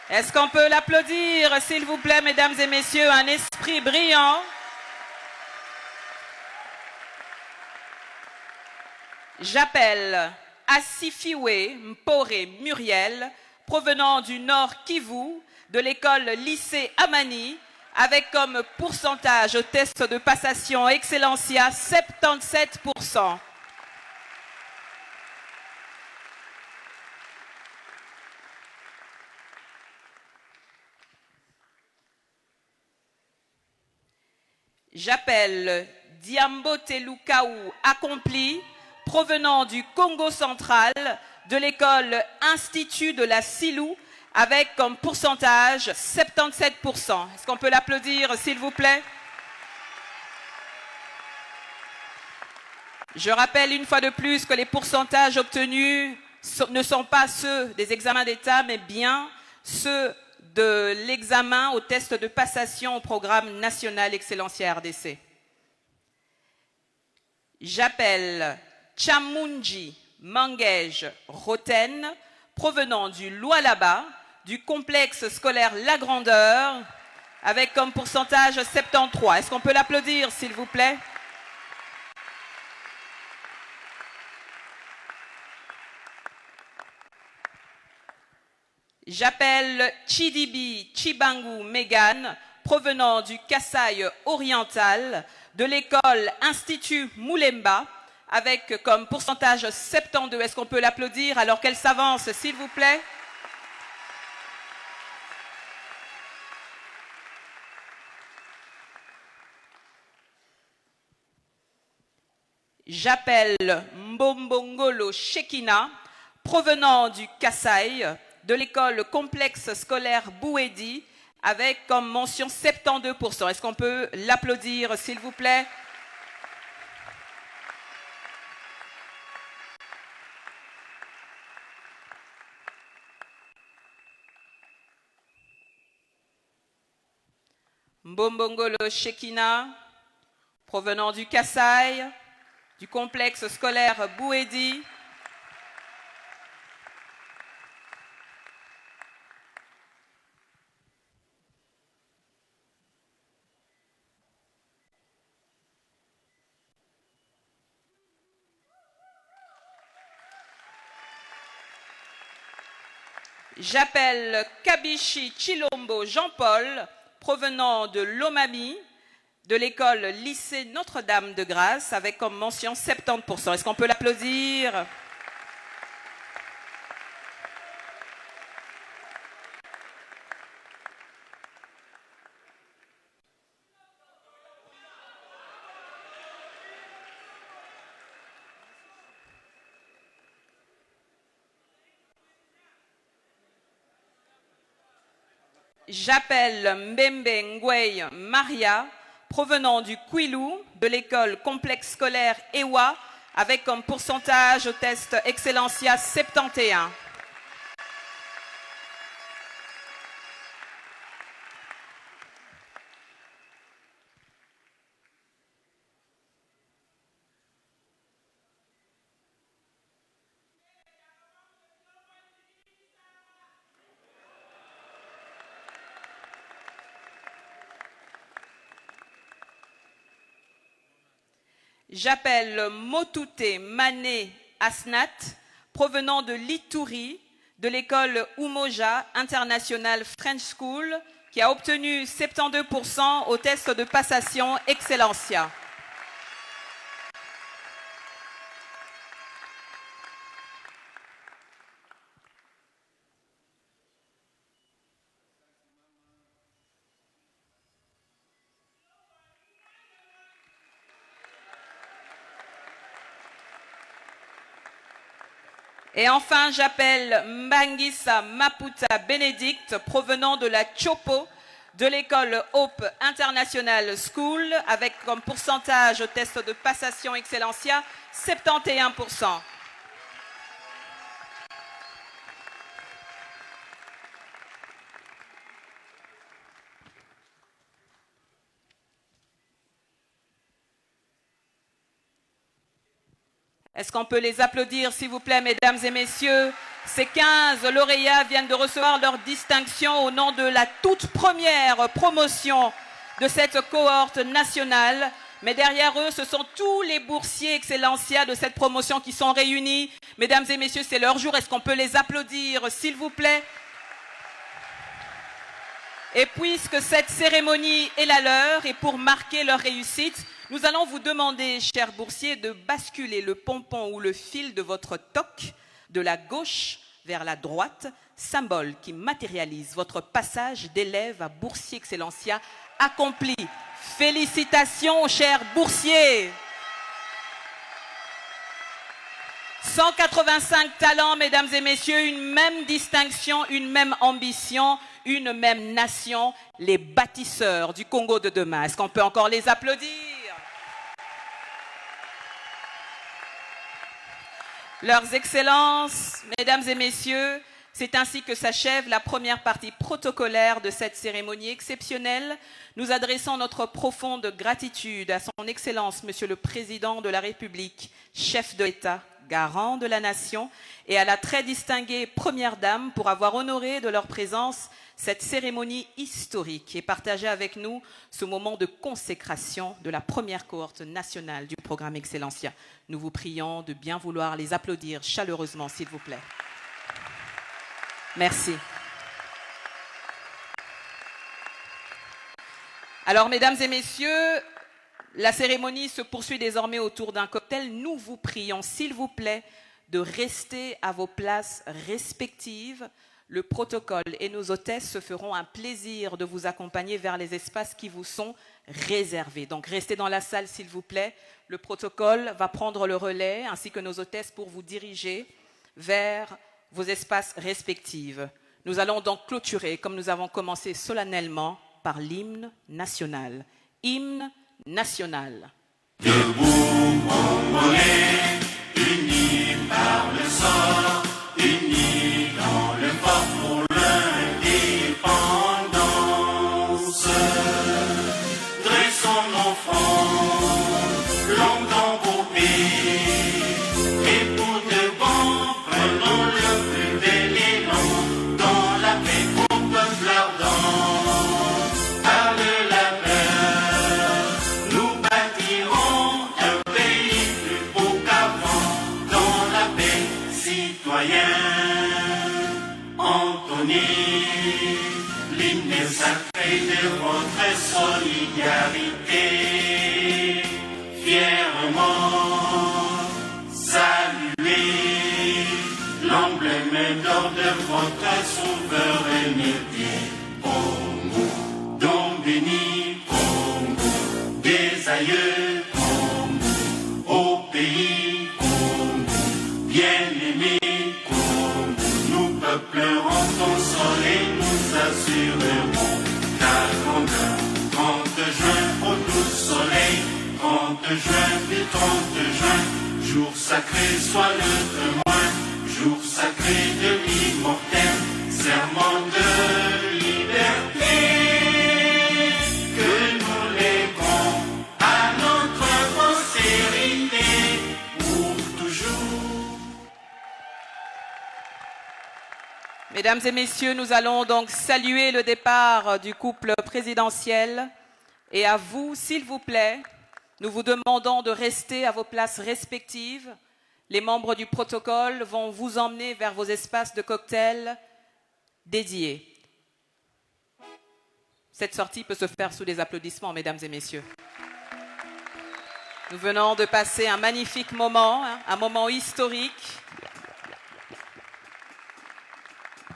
Est-ce qu'on peut l'applaudir, s'il vous plaît, mesdames et messieurs, un esprit brillant? J'appelle Asifiwe Mpore Muriel, provenant du Nord Kivu, de l'école lycée Amani, avec comme pourcentage au test de passation Excellencia 77%. J'appelle Diambote Lukaou Accompli, provenant du Congo central, de l'école Institut de la Silou, avec comme pourcentage 77%. Est-ce qu'on peut l'applaudir, s'il vous plaît? Je rappelle une fois de plus que les pourcentages obtenus ne sont pas ceux des examens d'État, mais bien ceux de l'examen au test de passation au programme national Excellencia RDC. J'appelle Chamunji Mangej Roten, provenant du Lualaba, du complexe scolaire La Grandeur, avec comme pourcentage 73. Est-ce qu'on peut l'applaudir, s'il vous plaît? J'appelle Chidibi Chibangu Megan, provenant du Kasaï oriental, de l'école Institut Moulemba, avec comme pourcentage 72. Est-ce qu'on peut l'applaudir alors qu'elle s'avance, s'il vous plaît? J'appelle Mbombongolo Shekina, provenant du Kasaï, de l'école complexe scolaire Bouedi, avec comme mention 72%. Est-ce qu'on peut l'applaudir, s'il vous plaît? Mbombongolo Shekina, provenant du Kasaï, du complexe scolaire Bouedi. J'appelle Kabishi Chilombo Jean-Paul, provenant de l'Omami, de l'école lycée Notre-Dame de Grâce, avec comme mention 70%. Est-ce qu'on peut l'applaudir? J'appelle Mbembe Ngwei Maria, provenant du Kwilu, de l'école complexe scolaire Ewa, avec comme pourcentage au test Excellencia 71. J'appelle Motute Mané Asnat, provenant de l'Ituri, de l'école Umoja International French School, qui a obtenu 72% au test de passation Excellencia. Et enfin, j'appelle Mbangisa Maputa Bénédicte, provenant de la Chopo, de l'école Hope International School, avec comme pourcentage au test de passation Excellencia 71%. Est-ce qu'on peut les applaudir, s'il vous plaît, mesdames et messieurs? Ces 15 lauréats viennent de recevoir leur distinction au nom de la toute première promotion de cette cohorte nationale. Mais derrière eux, ce sont tous les boursiers Excellencia de cette promotion qui sont réunis. Mesdames et messieurs, c'est leur jour. Est-ce qu'on peut les applaudir, s'il vous plaît? Et puisque cette cérémonie est la leur et pour marquer leur réussite, nous allons vous demander, chers boursiers, de basculer le pompon ou le fil de votre toque de la gauche vers la droite, symbole qui matérialise votre passage d'élève à boursier Excellencia accompli. Félicitations, chers boursiers. 185 talents, mesdames et messieurs, une même distinction, une même ambition, une même nation, les bâtisseurs du Congo de demain. Est-ce qu'on peut encore les applaudir? Leurs excellences, mesdames et messieurs, c'est ainsi que s'achève la première partie protocolaire de cette cérémonie exceptionnelle. Nous adressons notre profonde gratitude à son Excellence, Monsieur le Président de la République, chef de l'État, garant de la nation, et à la très distinguée Première Dame pour avoir honoré de leur présence cette cérémonie historique et partagé avec nous ce moment de consécration de la première cohorte nationale du programme Excellencia. Nous vous prions de bien vouloir les applaudir chaleureusement, s'il vous plaît. Merci. Alors, mesdames et messieurs, la cérémonie se poursuit désormais autour d'un cocktail. Nous vous prions, s'il vous plaît, de rester à vos places respectives. Le protocole et nos hôtesses se feront un plaisir de vous accompagner vers les espaces qui vous sont réservés. Donc, restez dans la salle, s'il vous plaît. Le protocole va prendre le relais, ainsi que nos hôtesses, pour vous diriger vers vos espaces respectifs. Nous allons donc clôturer, comme nous avons commencé solennellement, par l'hymne national. Hymne national. Debout, Congolais, unis par le sort, unis dans le fort pour l'indépendance. Dressons nos fronts, longtemps groupés, et pour de bon, prenons le plus bel élan, dans la paix au peuple ardent. Par de la peur, nous bâtirons un pays plus beau qu'avant, dans la paix citoyenne. Entonnez l'hymne sacré de votre solidarité, fièrement saluez l'emblème d'or de votre souveraineté. Congo, don béni, Congo, des aïeux, Congo, au pays, Congo, bien-aimé, Congo, nous peuplerons ton sol et nous assurerons ta grandeur. 30 juin au doux soleil, 30 juin du 30 juin, jour sacré soit le témoin, jour sacré de l'immortel, serment de liberté, que nous léguons à notre postérité pour toujours. Mesdames et messieurs, nous allons donc saluer le départ du couple présidentiel. Et à vous, s'il vous plaît, nous vous demandons de rester à vos places respectives. Les membres du protocole vont vous emmener vers vos espaces de cocktail dédiés. Cette sortie peut se faire sous des applaudissements, mesdames et messieurs. Nous venons de passer un magnifique moment, un moment historique.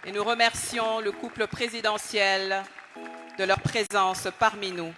Et nous remercions le couple présidentiel de leur présence parmi nous.